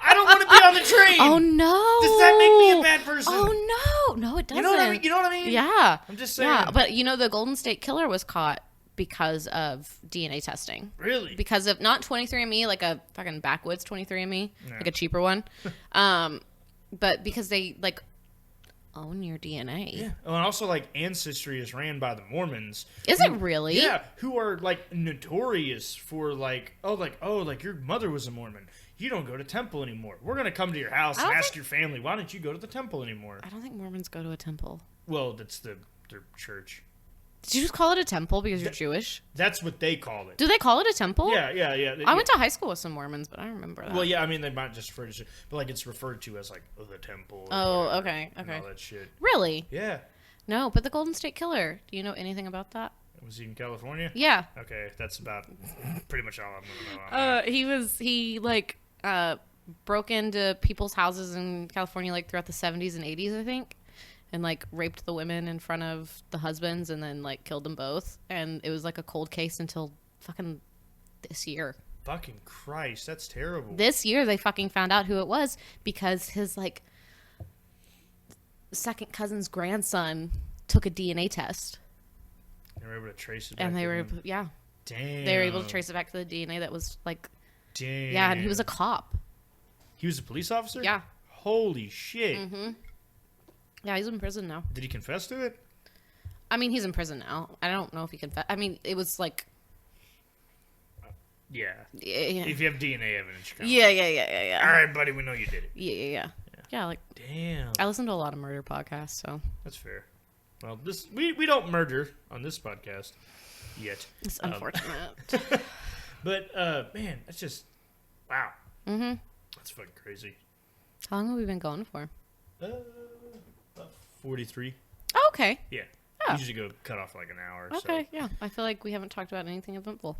I don't want to be on the train. Oh no, does that make me a bad person? Oh no, it doesn't. You know what I mean? Yeah, I'm just saying. Yeah, but you know the Golden State Killer was caught because of DNA testing. Really? Because of not 23andMe, like a fucking backwoods 23andMe, like a cheaper one, but because they like own your DNA. Yeah. Oh, and also like Ancestry is ran by the Mormons. Is it really? Yeah, who are like notorious for like your mother was a Mormon. You don't go to temple anymore. We're gonna come to your house and ask your family, why don't you go to the temple anymore? I don't think Mormons go to a temple. Well, that's their church. Did you just call it a temple because you're Jewish? That's what they call it. Do they call it a temple? Yeah. I went to high school with some Mormons, but I don't remember that. Well, yeah, I mean, they might just refer to it, but like it's referred to as like the temple. Oh, okay. And all that shit. Really? Yeah. No, but the Golden State Killer. Do you know anything about that? Was he in California? Yeah. Okay, that's about pretty much all I'm gonna know. He broke into people's houses in California like throughout the 70s and 80s, I think. and like raped the women in front of the husbands and then like killed them both. And it was like a cold case until fucking this year. Fucking Christ, that's terrible. This year they fucking found out who it was because his like second cousin's grandson took a DNA test. They were able to trace it back. And they to were, him. yeah. Damn. They were able to trace it back to the DNA that was like, Damn. yeah, and he was a cop. He was a police officer? Yeah. Holy shit. Mm-hmm. Yeah, he's in prison now. Did he confess to it? I mean, he's in prison now. I don't know if he confessed. I mean, it was like... Yeah. Yeah. If you have DNA evidence, you're Yeah. all right, buddy, we know you did it. Yeah, like... Damn. I listen to a lot of murder podcasts, so... That's fair. Well, this we don't murder on this podcast yet. It's unfortunate. But, man, that's just... Wow. Mm-hmm. That's fucking crazy. How long have we been going for? About 43. Oh, okay. Yeah. Oh. Usually go cut off like an hour. Okay, So. yeah. I feel like we haven't talked about anything eventful.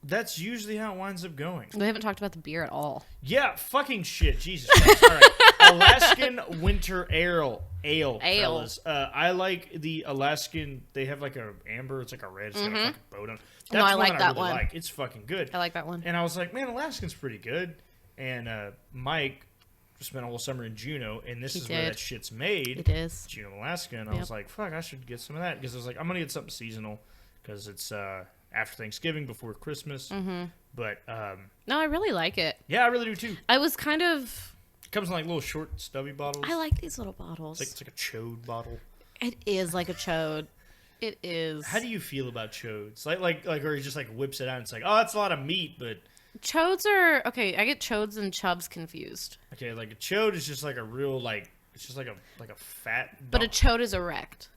That's usually how it winds up going. We haven't talked about the beer at all. Yeah, fucking shit. Jesus Christ. All right. Alaskan Winter Ale, fellas. I like the Alaskan. They have like a amber. It's like a red. It's got a fucking boat on it. That's I like one that really one. like. It's fucking good. I like that one. And I was like, man, Alaskan's pretty good. And Mike spent a whole summer in Juneau, and this is where that shit's made. It is. Juneau, Alaska. And I was like, fuck, I should get some of that. Because I was like, I'm going to get something seasonal because it's after Thanksgiving, before Christmas. Mm-hmm. But, no, I really like it. yeah, I really do too. I was kind of... It comes in like little short, stubby bottles. I like these little bottles. It's like a chode bottle. It is like a chode. It is. How do you feel about chodes? Like, or he just like whips it out and it's like, oh, that's a lot of meat, but... Chodes are... Okay, I get chodes and chubs confused. Okay, like a chode is just like a real, like... It's just like a fat... But dog. a chode is erect.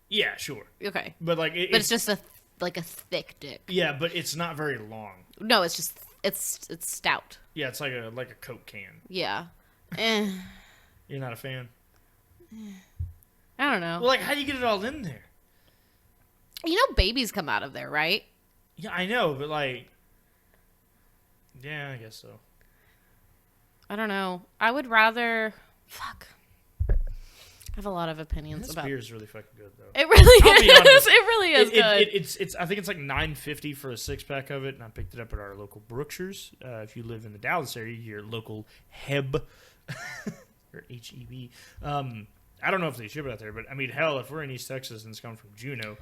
Yeah, sure. Okay. But like... But it's just a thick dick. Yeah, but it's not very long. No, it's just... It's stout. Yeah, it's like a Coke can. Yeah. You're not a fan? I don't know. Well, like, how do you get it all in there? You know babies come out of there, right? Yeah, I know, but like... Yeah, I guess so. I don't know. I would rather... Fuck. I have a lot of opinions This about... beer is really fucking good, though. It really I'll be is. honest. It really is good. It's. I think it's like $9.50 for a 6-pack of it, and I picked it up at our local Brookshire's. If you live in the Dallas area, your local Heb or HEB. I don't know if they ship it out there, but I mean, hell, if we're in East Texas and it's coming from Juneau,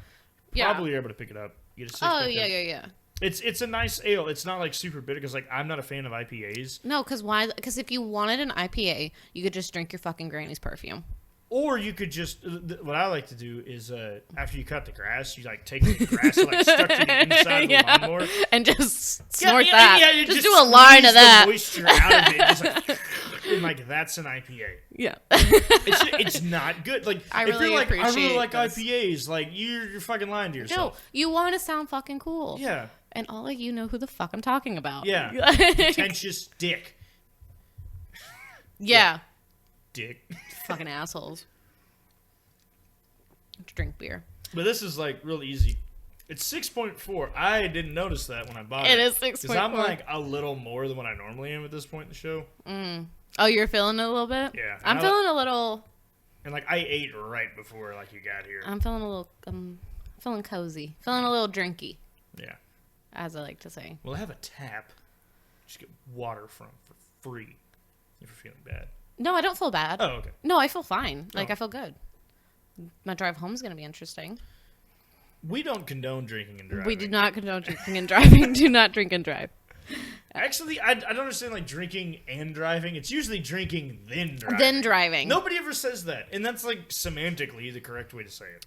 probably you're able to pick it up. Get a 6-pack. Oh yeah. It's a nice ale. It's not like super bitter because like I'm not a fan of IPAs. No, because why? Because if you wanted an IPA, you could just drink your fucking granny's perfume. Or you could just, what I like to do is, after you cut the grass, you like take the grass like stuck to the inside of the lawnmower. And just snort that. Yeah, just do a line of that. The moisture out of it. Just like, and like, that's an IPA. Yeah. It's not good. Like, I if really you're like, I really like this. IPAs, like, you're fucking lying to yourself. No, you want to sound fucking cool. Yeah. And all of you know who the fuck I'm talking about. Yeah. Pretentious dick. Yeah. Dick. Fucking assholes. Drink beer. But this is like real easy. It's 6.4. I didn't notice that when I bought it. It is 6.4. Because I'm like a little more than what I normally am at this point in the show. Oh, you're feeling it a little bit? Yeah. I'm feeling a little... And like I ate right before like you got here. I'm feeling a little... feeling cozy. Feeling a little drinky. Yeah. As I like to say. Well, I have a tap. Just get water from for free if you're feeling bad. No, I don't feel bad. Oh, okay. No, I feel fine. Like, Oh. I feel good. My drive home is going to be interesting. We don't condone drinking and driving. We do not condone drinking and driving. Do not drink and drive. Actually, I don't understand like drinking and driving. It's usually drinking then driving. Then driving. Nobody ever says that, and that's like semantically the correct way to say it.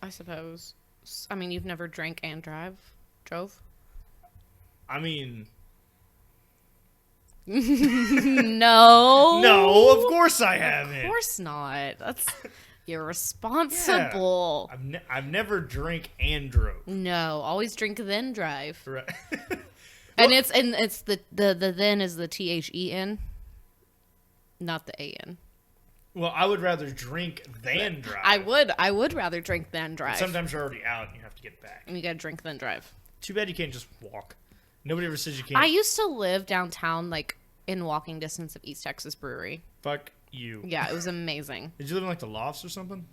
I suppose. I mean, you've never drank and drove? I mean, No. no, of course I haven't. Of course not. That's irresponsible. Yeah. I've never drank and drove. No, always drink then drive. Right. And it's the then is the THEN, not the AN. Well, I would rather drink than drive. I would rather drink than drive. Sometimes you're already out and you have to get back. And you gotta drink then drive. Too bad you can't just walk. Nobody ever says you can't. I used to live downtown, like in walking distance of East Texas Brewery. Fuck you. Yeah, it was amazing. Did you live in like the lofts or something?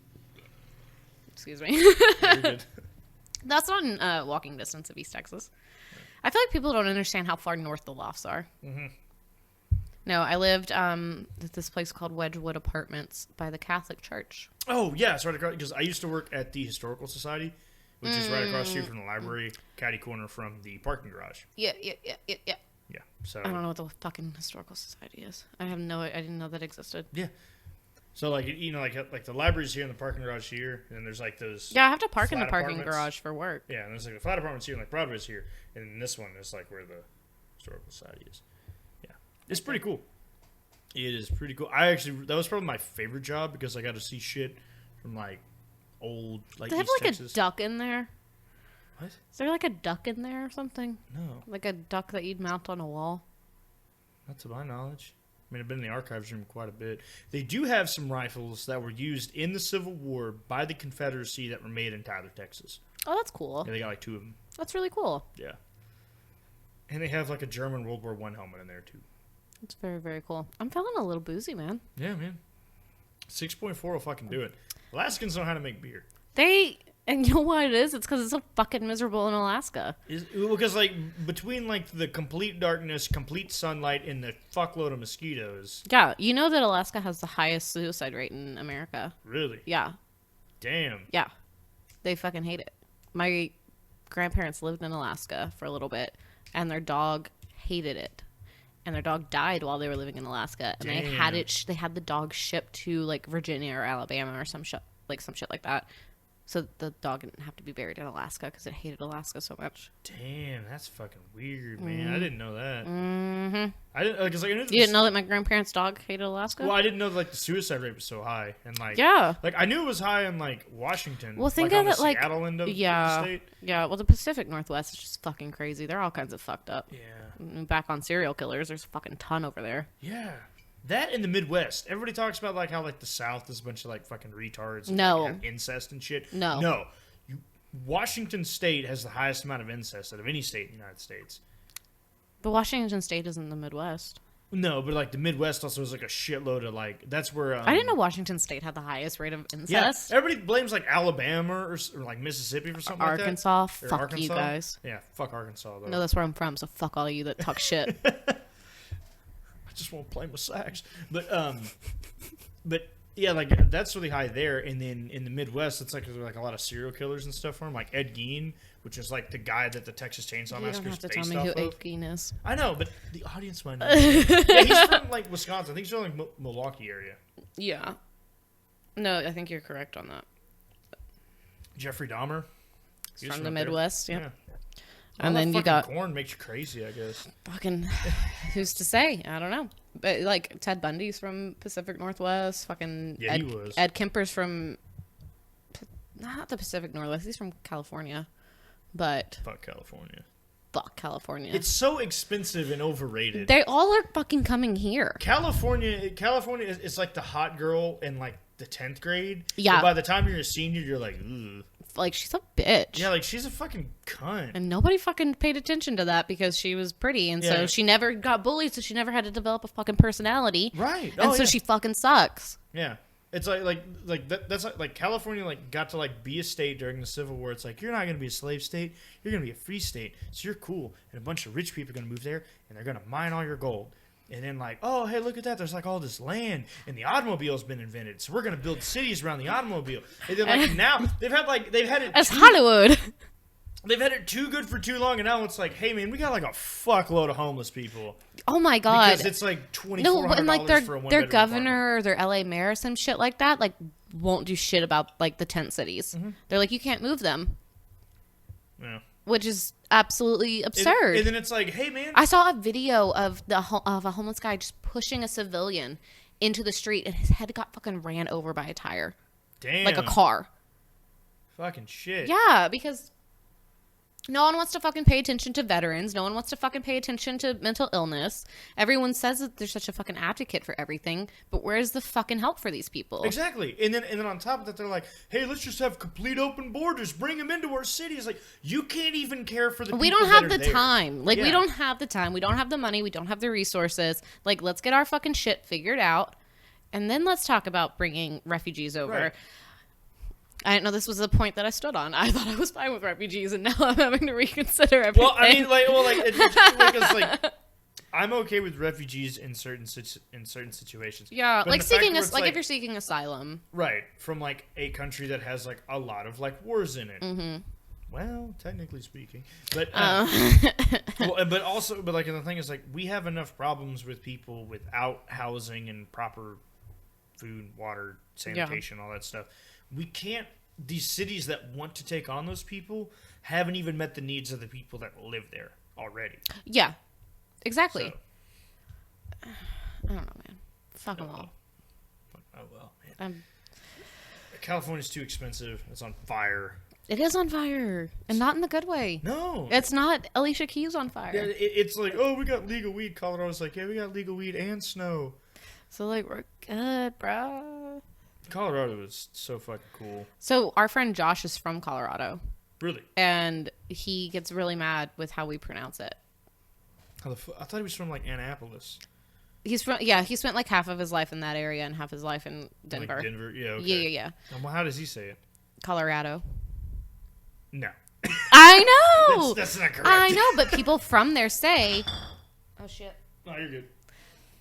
Excuse me. Very good. That's not in walking distance of East Texas. I feel like people don't understand how far north the lofts are. Mm-hmm. No, I lived at this place called Wedgwood Apartments by the Catholic Church. Oh, yeah, it's right across, because I used to work at the Historical Society, which is right across the street from the library, catty corner from the parking garage. Yeah. Yeah, so... I don't know what the fucking Historical Society is. I didn't know that existed. Yeah. So, like, you know, like the library's here and the parking garage here, and then there's, like, those... Yeah, I have to park in the parking apartments. garage for work. Yeah, and there's, like, the flat apartments here, and, like, Broadway's here, and then this one is, like, where the Historical Society is. Yeah. It's pretty cool. It is pretty cool. That was probably my favorite job, because I got to see shit from, like, old, like, They have, East like, Texas. a duck in there. What? Is there, like, a duck in there or something? No. Like a duck that you'd mount on a wall? Not to my knowledge. I mean, I've been in the archives room quite a bit. They do have some rifles that were used in the Civil War by the Confederacy that were made in Tyler, Texas. Oh, that's cool. Yeah, they got like 2 of them. That's really cool. Yeah. And they have like a German World War I helmet in there too. That's very, very cool. I'm feeling a little boozy, man. Yeah, man. 6.4 will fucking do it. Alaskans know how to make beer. And you know what it is? It's because it's so fucking miserable in Alaska. Because, like, between, like, the complete darkness, complete sunlight, and the fuckload of mosquitoes. Yeah, you know that Alaska has the highest suicide rate in America. Really? Yeah. Damn. Yeah. They fucking hate it. My grandparents lived in Alaska for a little bit, and their dog hated it. And their dog died while they were living in Alaska. And Damn. they had the dog shipped to, like, Virginia or Alabama or some shit like that. So the dog didn't have to be buried in Alaska because it hated Alaska so much. Damn, that's fucking weird, man. I didn't know that. Mm-hmm. I didn't because like, I knew you didn't know that my grandparents' dog hated Alaska? Well, I didn't know that, like the suicide rate was so high, and like yeah, like I knew it was high in like Washington. Well, think like, of on it the like Seattle end of the state. Yeah. Well, the Pacific Northwest is just fucking crazy. They're all kinds of fucked up. Yeah. Back on serial killers, there's a fucking ton over there. Yeah. That in the Midwest. Everybody talks about like how like the South is a bunch of like fucking retards and No. like, incest and shit. No. Washington State has the highest amount of incest out of any state in the United States. But Washington State isn't the Midwest. No, but like the Midwest also has like a shitload of like that's where I didn't know Washington State had the highest rate of incest. Yeah, everybody blames like Alabama or like Mississippi for something Arkansas, like that. fuck Arkansas. you guys. Yeah, fuck Arkansas though. No, that's where I'm from, so fuck all of you that talk shit. I just won't play with sacks. But yeah, like that's really high there, and then in the Midwest, it's like there's like a lot of serial killers and stuff for him, like Ed Gein, which is like the guy that the Texas Chainsaw Massacre is based off of. You don't have to tell me who Ed Gein is. I know, but the audience might know. Yeah, he's from like Wisconsin. I think he's from like Milwaukee area. Yeah. No, I think you're correct on that. Jeffrey Dahmer. He's from the Midwest, yeah. And then you got corn makes you crazy, I guess. fucking who's to say? I don't know. But like Ted Bundy's from Pacific Northwest. Fucking yeah, he was. Ed Kemper's from not the Pacific Northwest. He's from California. But fuck California. Fuck California. It's so expensive and overrated. They all are fucking coming here. California is like the hot girl in like the 10th grade. Yeah. But by the time you're a senior, you're like, ugh. Like, she's a bitch. Yeah, like, she's a fucking cunt. And nobody fucking paid attention to that because she was pretty. And so she never got bullied, so she never had to develop a fucking personality. Right. And so she fucking sucks. Yeah. It's that's like California like got to like be a state during the Civil War. It's like, you're not going to be a slave state. You're going to be a free state. So you're cool. And a bunch of rich people are going to move there, and they're going to mine all your gold. And then like, oh, hey, look at that. There's like all this land, and the automobile's been invented. So we're going to build cities around the automobile. And then like now they've had it. That's Hollywood. They've had it too good for too long, and now it's like, hey man, we got like a fuckload of homeless people. Oh my god! Because it's like $2,400 and like for a one-bedroom their governor apartment. or their LA mayor or some shit like that, like won't do shit about like the tent cities. Mm-hmm. They're like, you can't move them. Yeah. Which is absolutely absurd. And then it's like, hey man, I saw a video of of a homeless guy just pushing a civilian into the street, and his head got fucking ran over by a tire, damn, like a car. Fucking shit. Yeah, because no one wants to fucking pay attention to veterans. No one wants to fucking pay attention to mental illness. Everyone says that they're such a fucking advocate for everything, but where's the fucking help for these people? Exactly. And then on top of that, they're like, hey, let's just have complete open borders. Bring them into our cities. Like, you can't even care for the people We don't that have are the there. time. Like, Yeah. we don't have the time. We don't have the money. We don't have the resources. Like, let's get our fucking shit figured out and then let's talk about bringing refugees over. Right. I didn't know this was the point that I stood on. I thought I was fine with refugees, and now I'm having to reconsider everything. Well, I mean, it's like I'm okay with refugees in certain situations. Yeah, But like the fact seeking where it's if you're seeking asylum. right, from like a country that has like a lot of like wars in it. Mm-hmm. Well, technically speaking, but but like the thing is like we have enough problems with people without housing and proper food, water, sanitation, all that stuff. We can't. These cities that want to take on those people haven't even met the needs of the people that live there already. Yeah, exactly. So, I don't know, man. Fuck them all. Oh well, man. California's too expensive. It's on fire. It is on fire, and not in the good way. No, It's not Alicia Keys on fire. yeah, it's like, oh, we got legal weed. Colorado's like, yeah, we got legal weed and snow. So, like, we're good, bro. Colorado is so fucking cool. So, our friend Josh is from Colorado, Really? and he gets really mad with how we pronounce it. I thought he was from like Annapolis. He spent like half of his life in that area and half his life in Denver. Like Denver? Yeah, okay. Yeah. Well, how does he say it? Colorado. No. I know! That's not correct. I know, but people from there say... Oh, shit. No, you're good.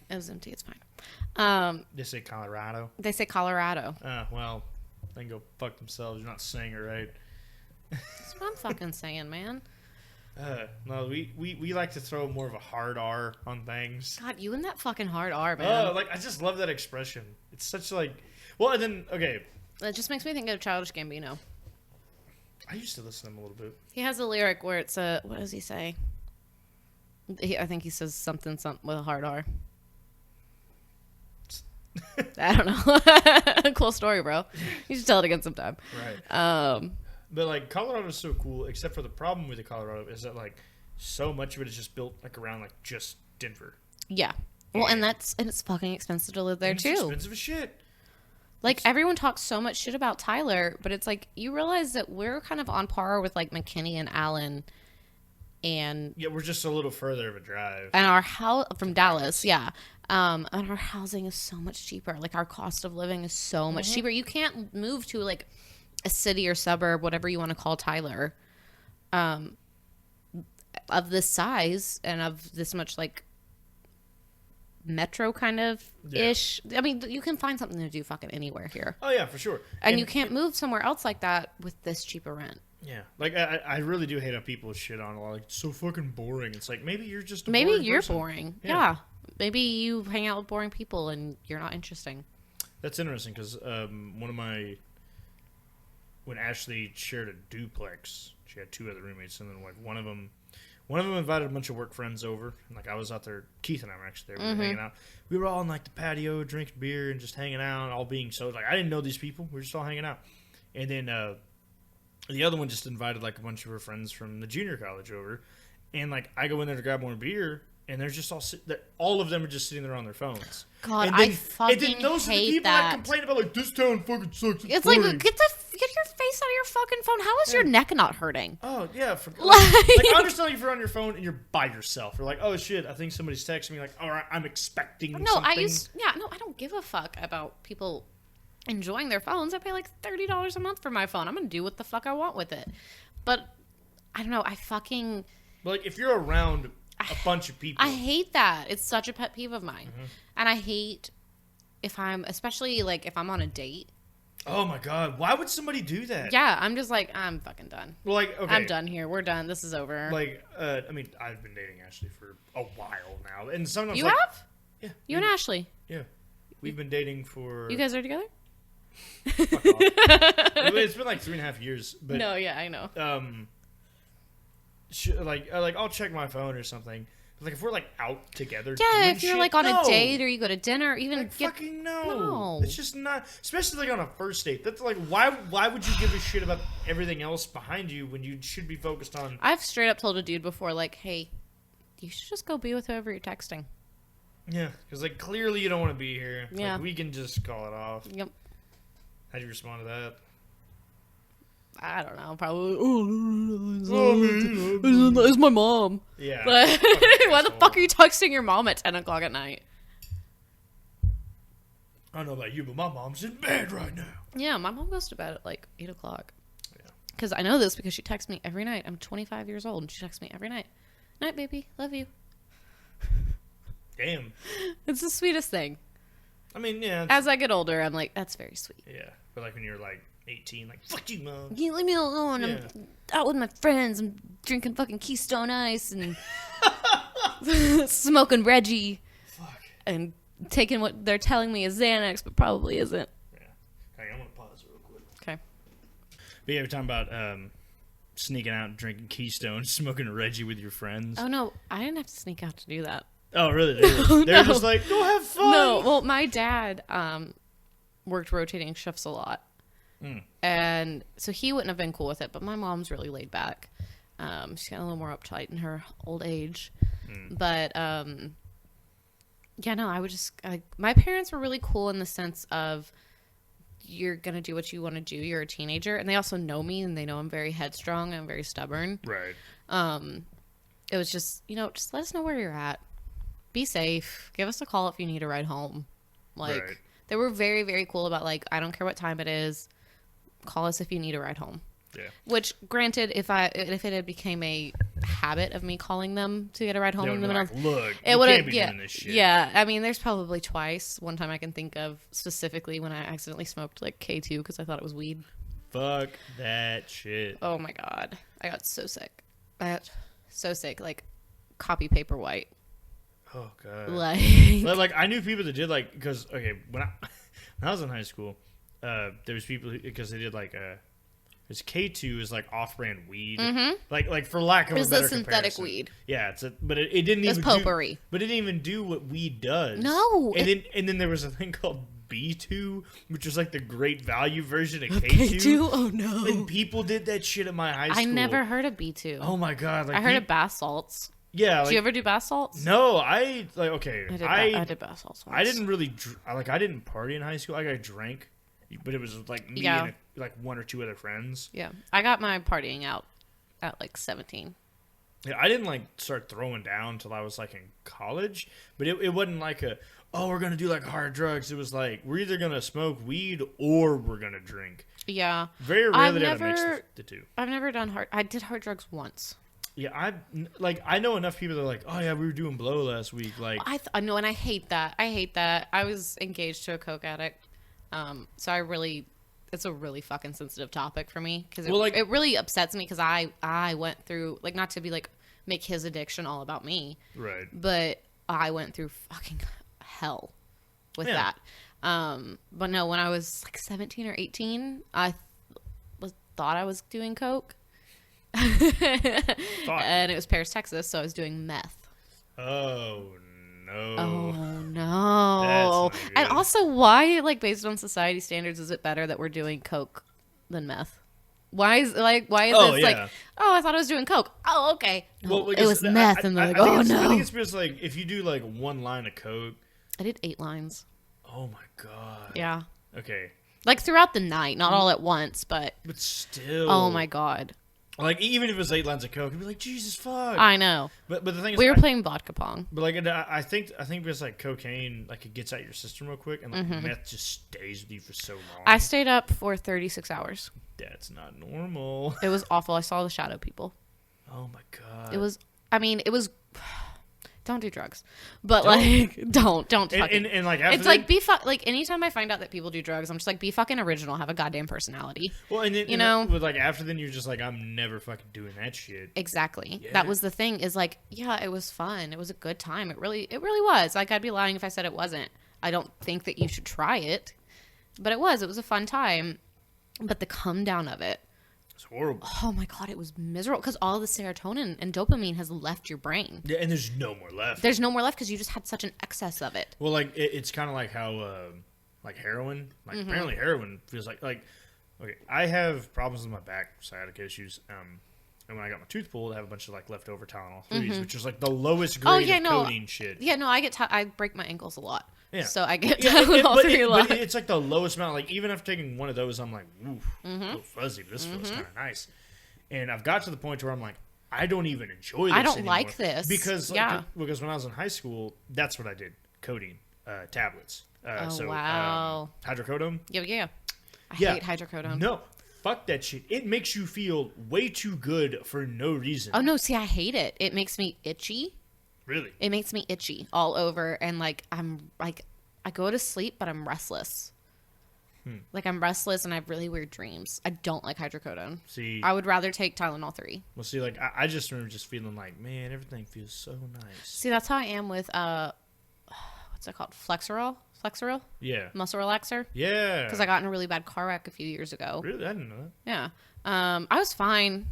It was empty. It's fine. They say Colorado? They say Colorado. Well, they can go fuck themselves. You're not saying it right. That's what I'm fucking saying, man. No, we like to throw more of a hard R on things. God, you and that fucking hard R, man. Like, I just love that expression. It's such like... Well, and then, okay. It just makes me think of Childish Gambino. I used to listen to him a little bit. He has a lyric where it's what does he say? I think he says something with a hard R. I don't know. Cool story, bro. You should tell it again sometime. Right. But like Colorado's so cool, except for the problem with the Colorado is that like so much of it is just built like around like just Denver. Yeah. Well, and it's fucking expensive to live there too. It's expensive as shit. Like everyone talks so much shit about Tyler, but it's like you realize that we're kind of on par with like McKinney and Allen, and yeah, we're just a little further of a drive. And our house from Dallas, yeah. And our housing is so much cheaper. Like our cost of living is so much cheaper. You can't move to like a city or suburb, whatever you want to call Tyler, of this size and of this much like metro kind of ish. I mean, you can find something to do fucking anywhere here. Oh yeah, for sure. And you can't move somewhere else like that with this cheaper rent. Yeah, like I really do hate how people shit on a lot. Like, it's so fucking boring. It's like maybe you're just boring. Yeah. Maybe you hang out with boring people and you're not interesting. That's interesting because when Ashley shared a duplex, she had two other roommates, and then like one of them invited a bunch of work friends over, and like I was out there. Keith and I were actually there. We were hanging out. We were all in like the patio, drinking beer and just hanging out, all being so like I didn't know these people. We were just all hanging out, and then the other one just invited like a bunch of her friends from the junior college over, and like I go in there to grab more beer, and they're just all of them are just sitting there on their phones. God, and then, I fucking and then those hate are the people that. that complain about like this town fucking sucks. It's boring. like get your face out of your fucking phone. How is your neck not hurting? Oh yeah, like I understand if you're on your phone and you're by yourself. You're like, oh shit, I think somebody's texting me. Like, all right, I'm expecting. No, something. I don't give a fuck about people enjoying their phones. I pay like $30 a month for my phone. I'm gonna do what the fuck I want with it. But I don't know. But like if you're around a bunch of people, I hate that. It's such a pet peeve of mine, and I hate especially like if I'm on a date. Oh my god, why would somebody do that? Yeah, I'm just like, I'm fucking done. Well, like, okay. I'm done here. We're done. This is over. Like, I mean, I've been dating Ashley for a while now, and sometimes you have? Yeah. You and Ashley? Yeah. We've been dating for. You guys are together? Fuck off. It's been like 3.5 years. But, no, yeah, I know. Like I'll check my phone or something. Like if we're like out together, yeah, if you're shit, like on a date or you go to dinner, or even like, fucking no, it's just not. Especially like on a first date. That's like why would you give a shit about everything else behind you when you should be focused on? I've straight up told a dude before, like, hey, you should just go be with whoever you're texting. Yeah, because like clearly you don't want to be here. Yeah, like, we can just call it off. Yep. How'd you respond to that? I don't know. Probably. It's my mom. Yeah. But why the fuck are you texting your mom at 10 o'clock at night? I don't know about you, but my mom's in bed right now. Yeah, my mom goes to bed at like 8 o'clock. Yeah. Because I know this because she texts me every night. I'm 25 years old and she texts me every night. Night, baby. Love you. Damn. It's the sweetest thing. I mean, yeah. As I get older, I'm like, that's very sweet. Yeah. But like when you're like 18, like, fuck you, mom. You leave me alone. Yeah. I'm out with my friends. I'm drinking fucking Keystone Ice and smoking Reggie. Fuck. And taking what they're telling me is Xanax, but probably isn't. Yeah. Okay, I'm going to pause real quick. Okay. But yeah, we're talking about sneaking out and drinking Keystone, smoking a Reggie with your friends. Oh, no. I didn't have to sneak out to do that. Oh, really? They're just like, go have fun. No. Well, my dad worked rotating shifts a lot. And so he wouldn't have been cool with it, but my mom's really laid back. She's got a little more uptight in her old age. But, yeah, no, I would just... my parents were really cool in the sense of you're going to do what you want to do. You're a teenager. And they also know me, and they know I'm very headstrong and I'm very stubborn. Right. It was just, just let us know where you're at. Be safe. Give us a call if you need a ride home. Like, right. They were very, very cool about, like, I don't care what time it is. Call us if you need a ride home. Yeah. Which, granted, if it had became a habit of me calling them to get a ride home in the middle, like, look, it you would can't be have, doing this shit. yeah. I mean, there's probably twice. One time I can think of specifically when I accidentally smoked like K2 because I thought it was weed. Fuck that shit. Oh my god, I got so sick. Like copy paper white. Oh god. Like I knew people that did like because okay when I was in high school, there was people because they did like it's K2 is like off-brand weed, like for lack of a better a synthetic comparison. weed. Yeah, but it didn't It's even potpourri. But it didn't even do what weed does. No, and then there was a thing called B2, which was like the great value version of K2. K2? Oh no! And people did that shit at my high school. I never heard of B2. Oh my god! Like I heard of bath salts. Yeah. Like, did you ever do bath salts? No, I did bath salts once. I didn't really I didn't party in high school. Like I drank, but it was like me and like one or two other friends. Yeah, I got my partying out at like 17. Yeah, I didn't like start throwing down until I was like in college, but it wasn't like we're gonna do like hard drugs. It was like we're either gonna smoke weed or we're gonna drink. Yeah, very rarely did I mix the two. I've never done I did hard drugs once. Yeah, I know enough people that are like, oh yeah, we were doing blow last week. Like I know, and I hate that. I was engaged to a coke addict, so it's a really fucking sensitive topic for me because it really upsets me because I went through like not to be like make his addiction all about me, right? But I went through fucking hell with that. But no, when I was like 17 or 18, I thought I was doing coke. And it was Paris, Texas, so I was doing meth. Oh no. Oh no. And also, why, like, based on society standards, is it better that we're doing coke than meth? Why is this like, oh, I thought I was doing coke. Oh, okay. No, it was meth. And they're like, oh no. I think it's because like if you do like one line of coke. I did 8 lines. Oh my god. Yeah. Okay. Like throughout the night, not all at once, but still. Oh my god. Like even if it was 8 lines of coke, it'd be like Jesus fuck. I know. But the thing is, we were playing vodka pong. But like I think because like cocaine, like it gets out your system real quick, and like meth just stays with you for so long. I stayed up for 36 hours. That's not normal. It was awful. I saw the shadow people. Oh my god. It was. Don't do drugs, but don't fucking. And like after it's like like anytime I find out that people do drugs, I'm just like be fucking original, have a goddamn personality. Well, and then, you know, with like after then you're just like I'm never fucking doing that shit. Exactly. Yeah. That was the thing. Is like yeah, it was fun. It was a good time. It really was. Like I'd be lying if I said it wasn't. I don't think that you should try it, but it was. It was a fun time, but the come down of it. It's horrible. Oh my god, it was miserable because all the serotonin and dopamine has left your brain. Yeah, and there's no more left. There's no more left because you just had such an excess of it. Well, like it's kind of like how like heroin. Like apparently heroin feels like okay. I have problems with my back, sciatica issues. And when I got my tooth pulled, I have a bunch of like leftover Tylenol 3s, which is like the lowest grade of codeine shit. Yeah, no, I break my ankles a lot. Yeah. So I get Tylenol 3 a lot. But it's like the lowest amount. Like even after taking one of those, I'm like, oof, a little fuzzy. But this feels kind of nice. And I've got to the point where I'm like, I don't even enjoy this I don't anymore. like this. Because when I was in high school, that's what I did, codeine. tablets. Wow. Hydrocodone. Yeah. I Yeah. hate hydrocodone. No, fuck that shit. It makes you feel way too good for no reason. Oh, no. See, I hate it. It makes me itchy. Really? It makes me itchy all over. And, like, I go to sleep, but I'm restless. Like, I'm restless and I have really weird dreams. I don't like hydrocodone. See, I would rather take Tylenol 3. well, see, like, I just remember just feeling like, man, everything feels so nice. See, that's how I am with, what's it called? Flexeril? Yeah. Muscle relaxer? Yeah. Because I got in a really bad car wreck a few years ago. Really? I didn't know that. Yeah. I was fine.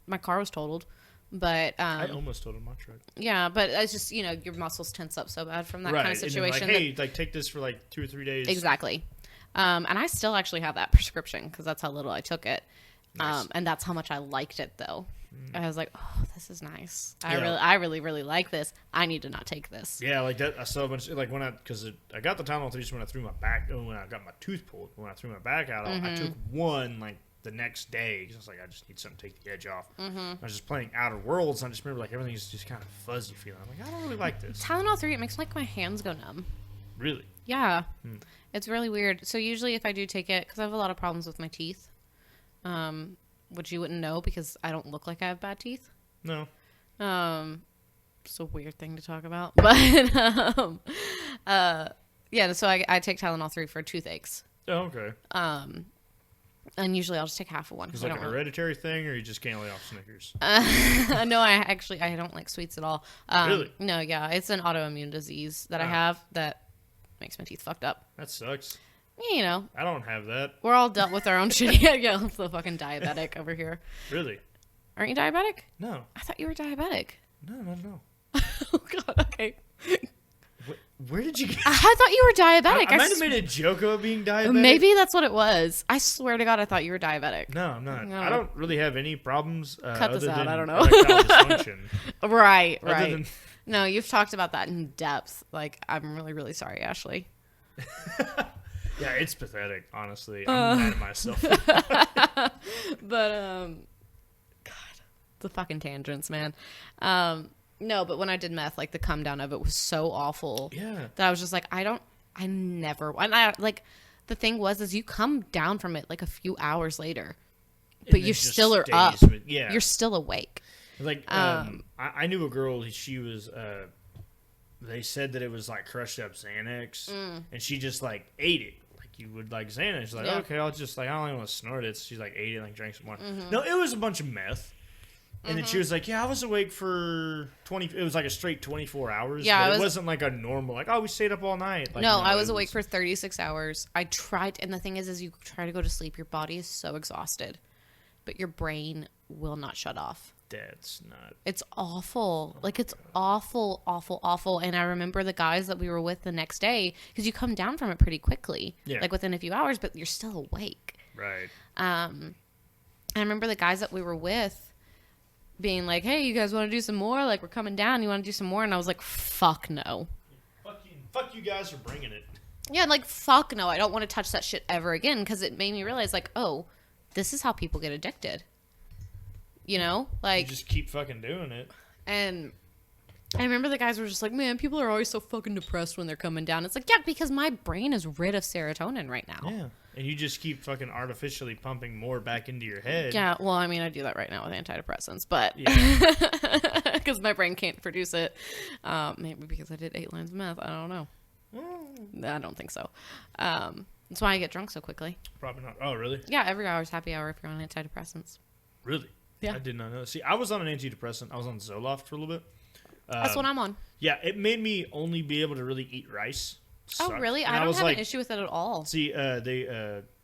My car was totaled. But I almost totaled my truck. yeah, but it's just, you know, your muscles tense up so bad from that kind of situation. And then, like, hey, like, take this for like 2 or 3 days. Exactly. And I still actually have that prescription because that's how little I took it. Nice. And that's how much I liked it, though. I was like, oh, this is nice. Yeah. I really like this. I need to not take this. Yeah, like that. I saw a bunch. Like when I got the Tylenol 3 when I threw my back. When I got my tooth pulled. When I threw my back out, I took one like the next day because I was like, I just need something to take the edge off. I was just playing Outer Worlds, and I just remember like everything's just kind of fuzzy feeling. I'm like, I don't really like this. Tylenol 3, it makes like my hands go numb. Really? Yeah. It's really weird. So usually if I do take it, because I have a lot of problems with my teeth, which you wouldn't know because I don't look like I have bad teeth. No. It's a weird thing to talk about. But, yeah, so I take Tylenol 3 for toothaches. Oh, okay. And usually I'll just take half of one. Is it like a hereditary thing, or you just can't lay off Snickers? No, I don't like sweets at all. Really? No, yeah, it's an autoimmune disease that I have that makes my teeth fucked up. That sucks. You know, I don't have that. we're all dealt with our own shit. Yeah, I'm the fucking diabetic over here. Really? Aren't you diabetic? No. I thought you were diabetic. No. Oh, God, okay. Where did you get... I thought you were diabetic. I might have made a joke about being diabetic. Maybe that's what it was. I swear to God, I thought you were diabetic. No, I'm not. No. I don't really have any problems. Cut this other out, than I don't know. erectile dysfunction. Right. Other than- No, you've talked about that in depth. Like, I'm really, really sorry, Ashley. Yeah, it's pathetic, honestly. I'm mad at myself. But, God, the fucking tangents, man. No, but when I did meth, like, the come down of it was so awful. Yeah. That I was just like, and the thing was, you come down from it, like, a few hours later, but And you it just still are stays up. with- yeah. You're still awake. Like, I knew a girl, she was, they said that it was, like, crushed up Xanax, and she just, like, ate it. Like, you would, like, Xanax. She's like, Yeah. okay, I'll just, like, I don't even want to snort it. So she's, like, ate it, like, drank some more. No, it was a bunch of meth. And then she was like, yeah, I was awake for 20, it was, like, a straight 24 hours. Yeah, but it wasn't, like, a normal, like, oh, we stayed up all night. Like, No, I was it awake for 36 hours. I tried, and the thing is you try to go to sleep, your body is so exhausted, but your brain will not shut off. That's not... It's awful. Like, it's awful, awful, awful. And I remember the guys that we were with the next day, because you come down from it pretty quickly, like within a few hours, but you're still awake. Right. I remember the guys that we were with being like, hey, you guys want to do some more? Like, we're coming down. You want to do some more? And I was like, fuck no. Fuck you guys for bringing it. Yeah, like, fuck no. I don't want to touch that shit ever again, because it made me realize, like, oh, this is how people get addicted. You know? Like, You just keep fucking doing it. and I remember the guys were just like, man, people are always so fucking depressed when they're coming down. It's like, yeah, because my brain is rid of serotonin right now. Yeah. And you just keep fucking artificially pumping more back into your head. Yeah, well, I mean, I do that right now with antidepressants, but because my brain can't produce it. Maybe because I did 8 lines of meth. I don't know. I don't think so. That's why I get drunk so quickly. Probably not. Oh, really? Yeah, every hour is happy hour if you're on antidepressants. Really? Yeah. I did not know. See, I was on an antidepressant. I was on Zoloft for a little bit. That's what I'm on. Yeah, it made me only be able to really eat rice. Oh, Sucked. really? And I don't was have like, an issue with it at all. See,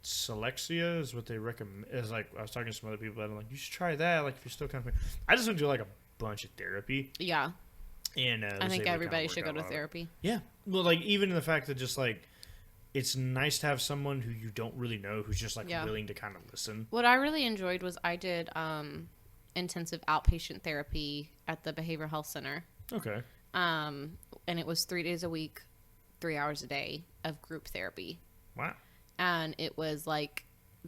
Selexia is what they recommend. Is like I was talking to some other people that I'm like, you should try that. Like if you're still kind of, I just went to like a bunch of therapy. Yeah. And I think everybody should go to therapy. Yeah. Well, like even the fact that just like it's nice to have someone who you don't really know who's just like willing to kind of listen. What I really enjoyed was I did intensive outpatient therapy at the behavioral health center. Okay. And it was 3 days a week, 3 hours a day of group therapy. Wow. And it was like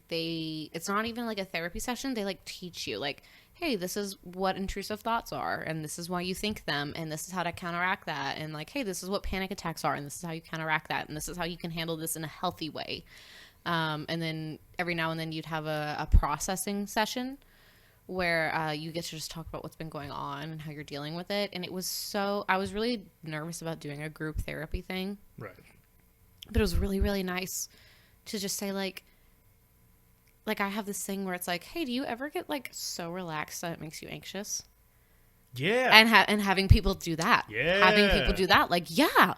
it's not even like a therapy session. They like teach you like, hey, this is what intrusive thoughts are, and this is why you think them, and this is how to counteract that, and like, hey, this is what panic attacks are, and this is how you counteract that, and this is how you can handle this in a healthy way. And then every now and then you'd have a processing session where you get to just talk about what's been going on and how you're dealing with it. And it was I was really nervous about doing a group therapy thing. Right. But it was really, really nice to just say, like I have this thing where it's like, hey, do you ever get like so relaxed that it makes you anxious? Yeah. And having people do that. Yeah. Having people do that. Like, yeah,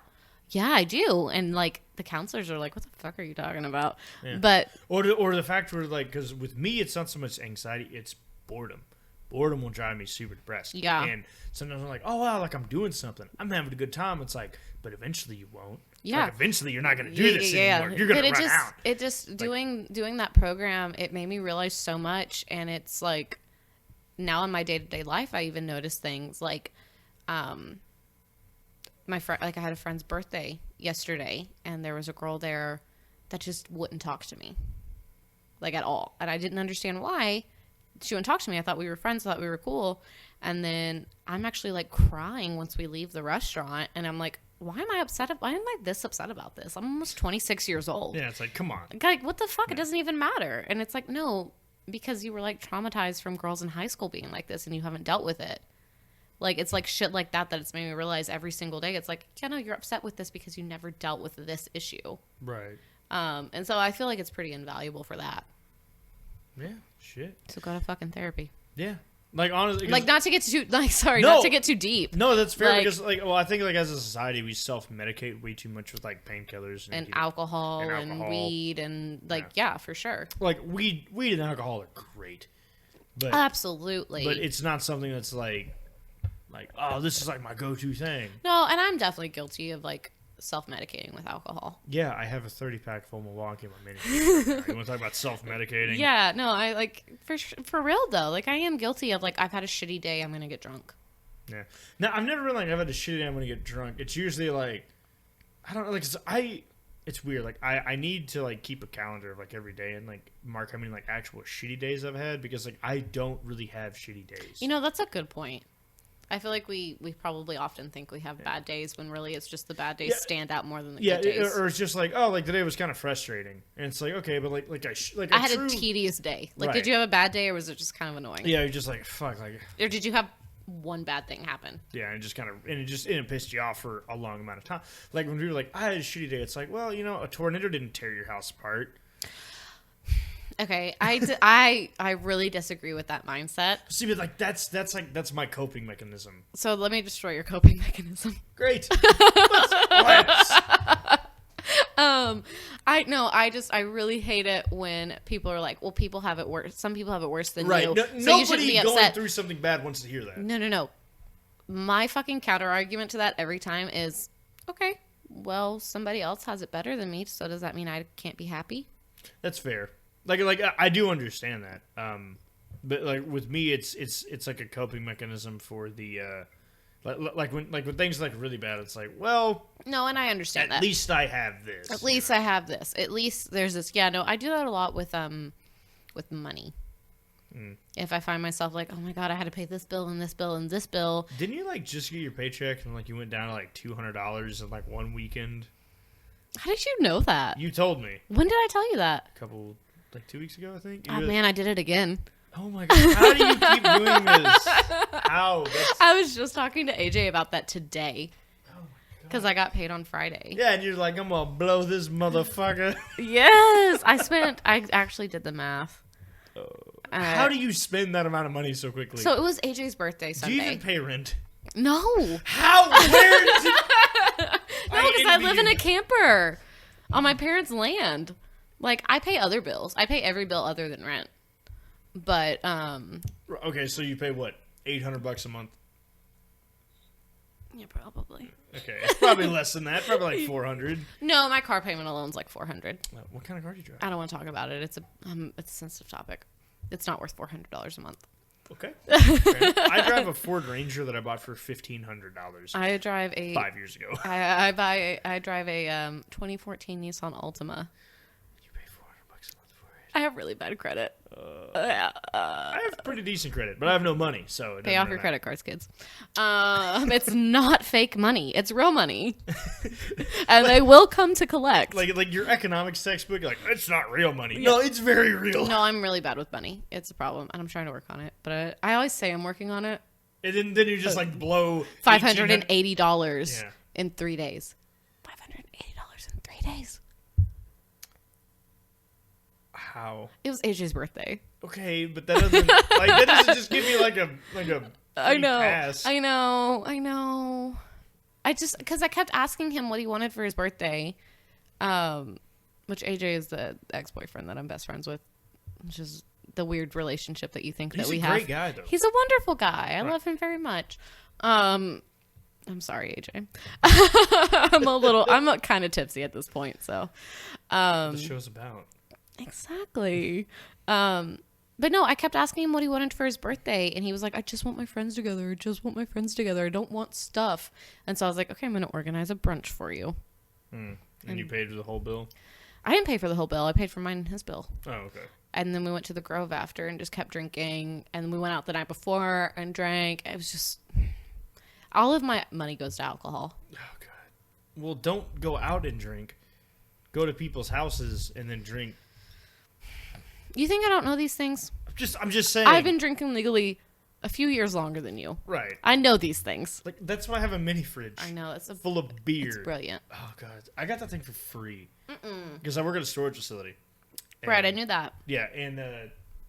I do. And like the counselors are like, what the fuck are you talking about? Yeah. But or the fact where like, because with me, it's not so much anxiety, it's boredom. Boredom will drive me super depressed. Yeah. And sometimes I'm like, oh wow, like I'm doing something. I'm having a good time. It's like, but eventually you won't. Yeah. Like eventually you're not going to do this anymore. You're going to run out. It just doing that program, it made me realize so much. And it's like now in my day-to-day life, I even notice things like my friend, like I had a friend's birthday yesterday, and there was a girl there that just wouldn't talk to me, like at all. And I didn't understand why she wouldn't talk to me. I thought we were friends, thought we were cool. And then I'm actually like crying once we leave the restaurant, and I'm like, why am I this upset about this? I'm almost 26 years old. Yeah, it's like, come on. Like, what the fuck? It doesn't even matter. And it's like, no, because you were like traumatized from girls in high school being like this, and you haven't dealt with it. Like, it's like shit like that it's made me realize every single day. It's like, yeah, no, you're upset with this because you never dealt with this issue. Right. And so I feel like it's pretty invaluable for that. Yeah, shit. So go to fucking therapy. Yeah. Like, honestly. Like, not to get too, not to get too deep. No, that's fair, like, because, like, well, I think, like, as a society, we self-medicate way too much with, like, painkillers. And alcohol and weed and, like, yeah, for sure. Like, weed and alcohol are great. But, absolutely. But it's not something that's, like, oh, this is, like, my go-to thing. No, and I'm definitely guilty of, like, self-medicating with alcohol. Yeah, I have a 30-pack full Milwaukee in my mini. You want to talk about self-medicating? Yeah, no, I, like, for real, though. Like, I am guilty of, like, I've had a shitty day, I'm going to get drunk. Yeah. Now, I've never been like, I've had a shitty day, I'm going to get drunk. It's usually, like, I don't know, like, it's weird. Like, I need to, like, keep a calendar of, like, every day and, like, mark how many, like, actual shitty days I've had, because, like, I don't really have shitty days. You know, that's a good point. I feel like we probably often think we have bad days when really it's just the bad days stand out more than the good days. Or it's just like, oh, like today was kind of frustrating, and it's like, okay, but I had a tedious day. Like, right. Did you have a bad day, or was it just kind of annoying? Yeah, you're just like, fuck, like. Or did you have one bad thing happen? Yeah, and it pissed you off for a long amount of time. Like when we were like, I had a shitty day. It's like, well, you know, a tornado didn't tear your house apart. Okay, I really disagree with that mindset. See, but like that's my coping mechanism. So let me destroy your coping mechanism. Great. Let's. I really hate it when people are like, well, people have it worse. Some people have it worse than right. you. No, so you shouldn't be nobody going upset. through something bad wants to hear that. No. My fucking counter argument to that every time is, okay, well, somebody else has it better than me, so does that mean I can't be happy? That's fair. Like I do understand that. But like with me, it's like a coping mechanism for the like when things like really bad. It's like, well, no, and I understand that. At least I have this. At least I have this. At least there's this. Yeah, no, I do that a lot with money. If I find myself like, oh my god, I had to pay this bill and this bill and this bill. Didn't you like just get your paycheck and like you went down to like $200 in like one weekend? How did you know that? You told me. When did I tell you that? A couple, like 2 weeks ago, I think. Oh man, I did it again. Oh my god, how do you keep doing this? How? I was just talking to AJ about that today. Because I got paid on Friday. Yeah, and you're like, I'm gonna blow this motherfucker. Yes, I actually did the math. How do you spend that amount of money so quickly? So it was AJ's birthday Sunday. Do you even pay rent? No. How? Where did No, because I live in a camper on my parents' land. Like, I pay other bills. I pay every bill other than rent. But, Okay, so you pay what? $800 a month? Yeah, probably. Okay, it's probably less than that. Probably like $400. No, my car payment alone's like $400. What kind of car do you drive? I don't want to talk about it. It's a sensitive topic. It's not worth $400 a month. Okay. I drive a Ford Ranger that I bought for $1,500. I drive a 5 years ago. I drive a 2014 Nissan Altima. You pay $400 a month for I have really bad credit. I have pretty decent credit, but I have no money, so it Pay doesn't off really your matter. credit cards, kids. It's not fake money. It's real money. And they will come to collect. Like your economics textbook, like, it's not real money. No, it's very real. No, I'm really bad with money. It's a problem, and I'm trying to work on it. But I always say I'm working on it. And then you just like blow $580 Yeah. in 3 days. $580 in 3 days. How? It was AJ's birthday. Okay, but that doesn't just give me like a I know. pass. I know. Because I kept asking him what he wanted for his birthday, which AJ is the ex-boyfriend that I'm best friends with, which is the weird relationship that you think that we have. He's a great guy, though. He's a wonderful guy. I love him very much. I'm sorry, AJ. I'm kind of tipsy at this point, so. The show's about. Exactly. But no, I kept asking him what he wanted for his birthday, and he was like, I just want my friends together. I don't want stuff. And so I was like, okay, I'm going to organize a brunch for you. And you paid for the whole bill? I didn't pay for the whole bill. I paid for mine and his bill. Oh, okay. And then we went to the Grove after and just kept drinking. And we went out the night before and drank. It was just... all of my money goes to alcohol. Oh, God. Well, don't go out and drink. Go to people's houses and then drink. You think I don't know these things? I'm just saying. I've been drinking legally a few years longer than you. Right. I know these things. Like, that's why I have a mini fridge. I know. full of beer. It's brilliant. Oh, God. I got that thing for free. Because I work at a storage facility. Right, I knew that. Yeah, and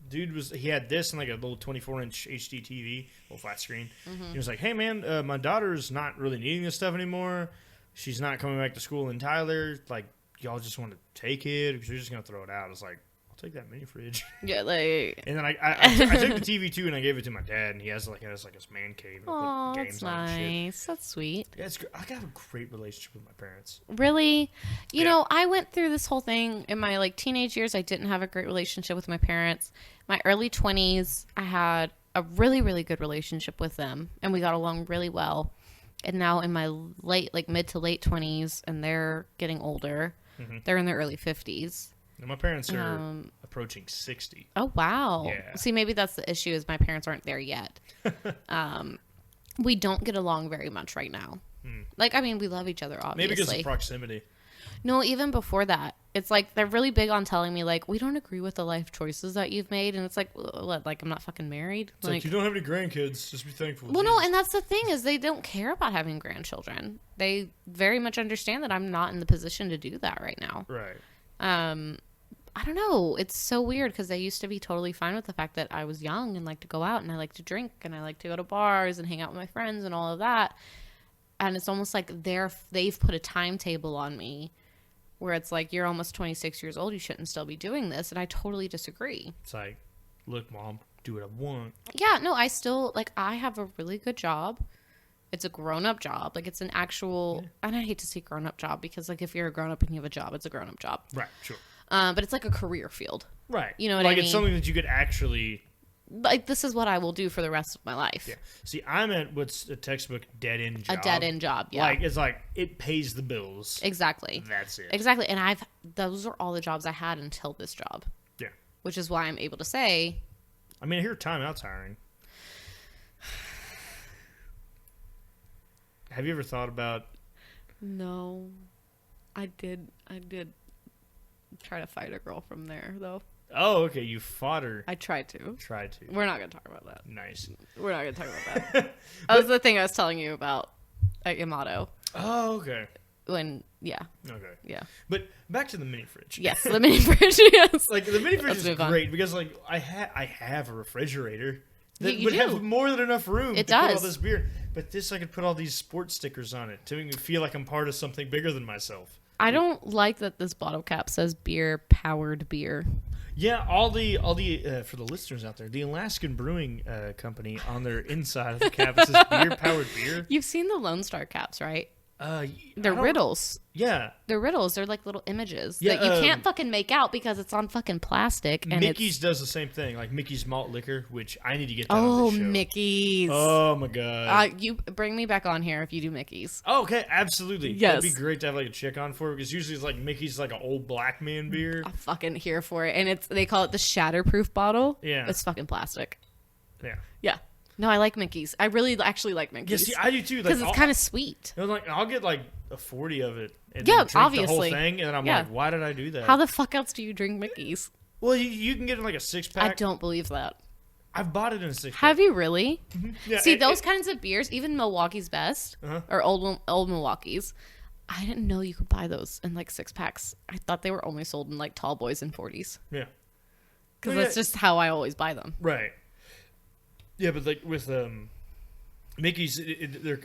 dude he had this and like a little 24-inch HD TV, little flat screen. He was like, hey, man, my daughter's not really needing this stuff anymore. She's not coming back to school in Tyler. Like, y'all just want to take it? Because we're just going to throw it out. I was like, I'll take that mini fridge. Yeah, like... And then I took the TV, too, and I gave it to my dad. And he has like his man cave. And Oh, put that's games on and shit. nice. That's sweet. Yeah, it's great. I have a great relationship with my parents. Really? You Yeah. know, I went through this whole thing in my like teenage years. I didn't have a great relationship with my parents. My early 20s, I had a really, really good relationship with them, and we got along really well. And now in my mid to late 20s, and they're getting older. They're in their early 50s. And my parents are approaching 60. Oh, wow. Yeah. See, maybe that's the issue is my parents aren't there yet. We don't get along very much right now. Like, I mean, we love each other, obviously. Maybe because of proximity. No, even before that. It's like they're really big on telling me, like, we don't agree with the life choices that you've made. And it's like, what, like, I'm not fucking married? It's like, you don't have any grandkids. Just be thankful. Well, no, and that's the thing is they don't care about having grandchildren. They very much understand that I'm not in the position to do that right now. Right. I don't know. It's so weird because they used to be totally fine with the fact that I was young and like to go out and I like to drink and I like to go to bars and hang out with my friends and all of that. And it's almost like they've put a timetable on me where it's like, you're almost 26 years old. You shouldn't still be doing this. And I totally disagree. It's like, look, Mom, do what I want. Yeah, no, I still, like, I have a really good job. It's a grown-up job. Like, it's an actual, and I hate to say grown-up job because, like, if you're a grown-up and you have a job, it's a grown-up job. Right, sure. But it's like a career field. Right. You know what I mean? Like, it's something that you could actually... Like, this is what I will do for the rest of my life. Yeah. See, I'm at what's a textbook dead-end job. A dead-end job, yeah. Like, it's like, it pays the bills. Exactly. That's it. Exactly. And those are all the jobs I had until this job. Yeah. Which is why I'm able to say... I mean, I hear timeout's hiring. Have you ever thought about... No. I did try to fight a girl from there, though. Oh, okay, you fought her. I tried to. Tried to. We're not going to talk about that. Nice. We're not going to talk about that. That was the thing I was telling you about at Yamato. Oh, okay. Yeah. Okay. Yeah. But back to the mini fridge. Yes, the mini fridge, yes. Like, the mini fridge Let's is move on. great because, like, I have a refrigerator that You would do. have more than enough room It to put all does. this beer. But this, I could put all these sports stickers on it to make me feel like I'm part of something bigger than myself. I don't like that this bottle cap says beer-powered beer. Yeah, all the for the listeners out there, the Alaskan Brewing Company on their inside of the cap it says beer-powered beer. You've seen the Lone Star caps, right? They're riddles. Yeah. They're riddles. They're like little images Yeah, that you can't fucking make out because it's on fucking plastic. And Mickey's does the same thing, like Mickey's malt liquor, which I need to get that on Oh, this show. Mickey's. Oh my god. You bring me back on here if you do Mickey's. Oh, okay, absolutely. Yes. That'd be great to have like a chick on for, because usually it's like Mickey's like an old black man beer. I'm fucking here for it. And they call it the shatterproof bottle. Yeah. It's fucking plastic. Yeah. Yeah. No, I like Mickey's. I really actually like Mickey's. Yeah, see, I do too. Because Like, it's kind of sweet. I'll get like a 40 of it. And Yeah, then drink obviously. the whole thing, and then I'm like, why did I do that? How the fuck else do you drink Mickey's? Well, you can get it like a 6-pack. I don't believe that. I've bought it in a 6-pack. Have you really? Yeah, See, those kinds of beers, even Milwaukee's Best or old Milwaukee's, I didn't know you could buy those in like 6-packs. I thought they were only sold in like tall boys and 40s. Yeah. Because that's just how I always buy them. Right. Yeah, but like with Mickey's, they're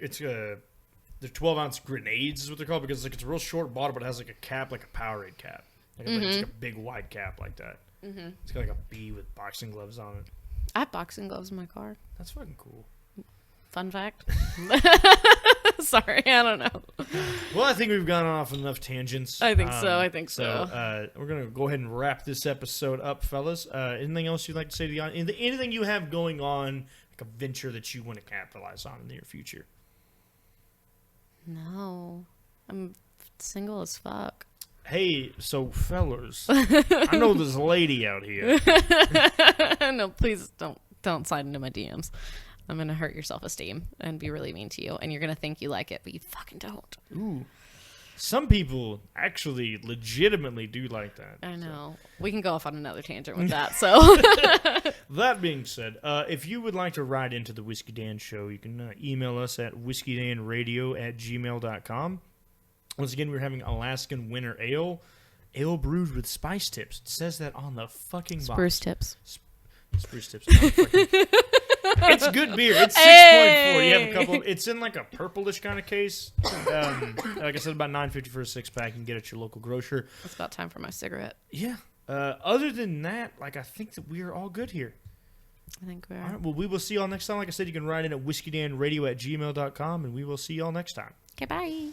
12-ounce grenades is what they're called, because like it's a real short bottle, but it has like a cap, like a Powerade cap. Like, it's like a big wide cap like that. Mm-hmm. It's got like a bee with boxing gloves on it. I have boxing gloves in my car. That's fucking cool. Fun fact. Sorry, I don't know. Well, I think we've gone off enough tangents. I think so. We're going to go ahead and wrap this episode up, fellas. Anything else you'd like to say to the audience? Anything you have going on, like a venture that you want to capitalize on in the near future? No. I'm single as fuck. Hey, so fellas, I know there's a lady out here. No, please don't slide into my DMs. I'm going to hurt your self-esteem and be really mean to you, and you're going to think you like it, but you fucking don't. Ooh. Some people actually legitimately do like that. I know. So. We can go off on another tangent with that, so. That being said, if you would like to write into the Whisky Dan Show, you can email us at whiskydanradio@gmail.com. Once again, we're having Alaskan Winter Ale brewed with spice tips. It says that on the fucking box. Spruce tips. Spruce tips. It's good beer. It's 6.4. You have a couple. It's in like a purplish kind of case. Like I said, about $9.50 for a 6-pack. You can get it at your local grocer. It's about time for my cigarette. Yeah. Other than that, like I think that we are all good here. I think we are. All right. Well, we will see y'all next time. Like I said, you can write in at whiskydanradio@gmail.com, and we will see y'all next time. Okay, bye.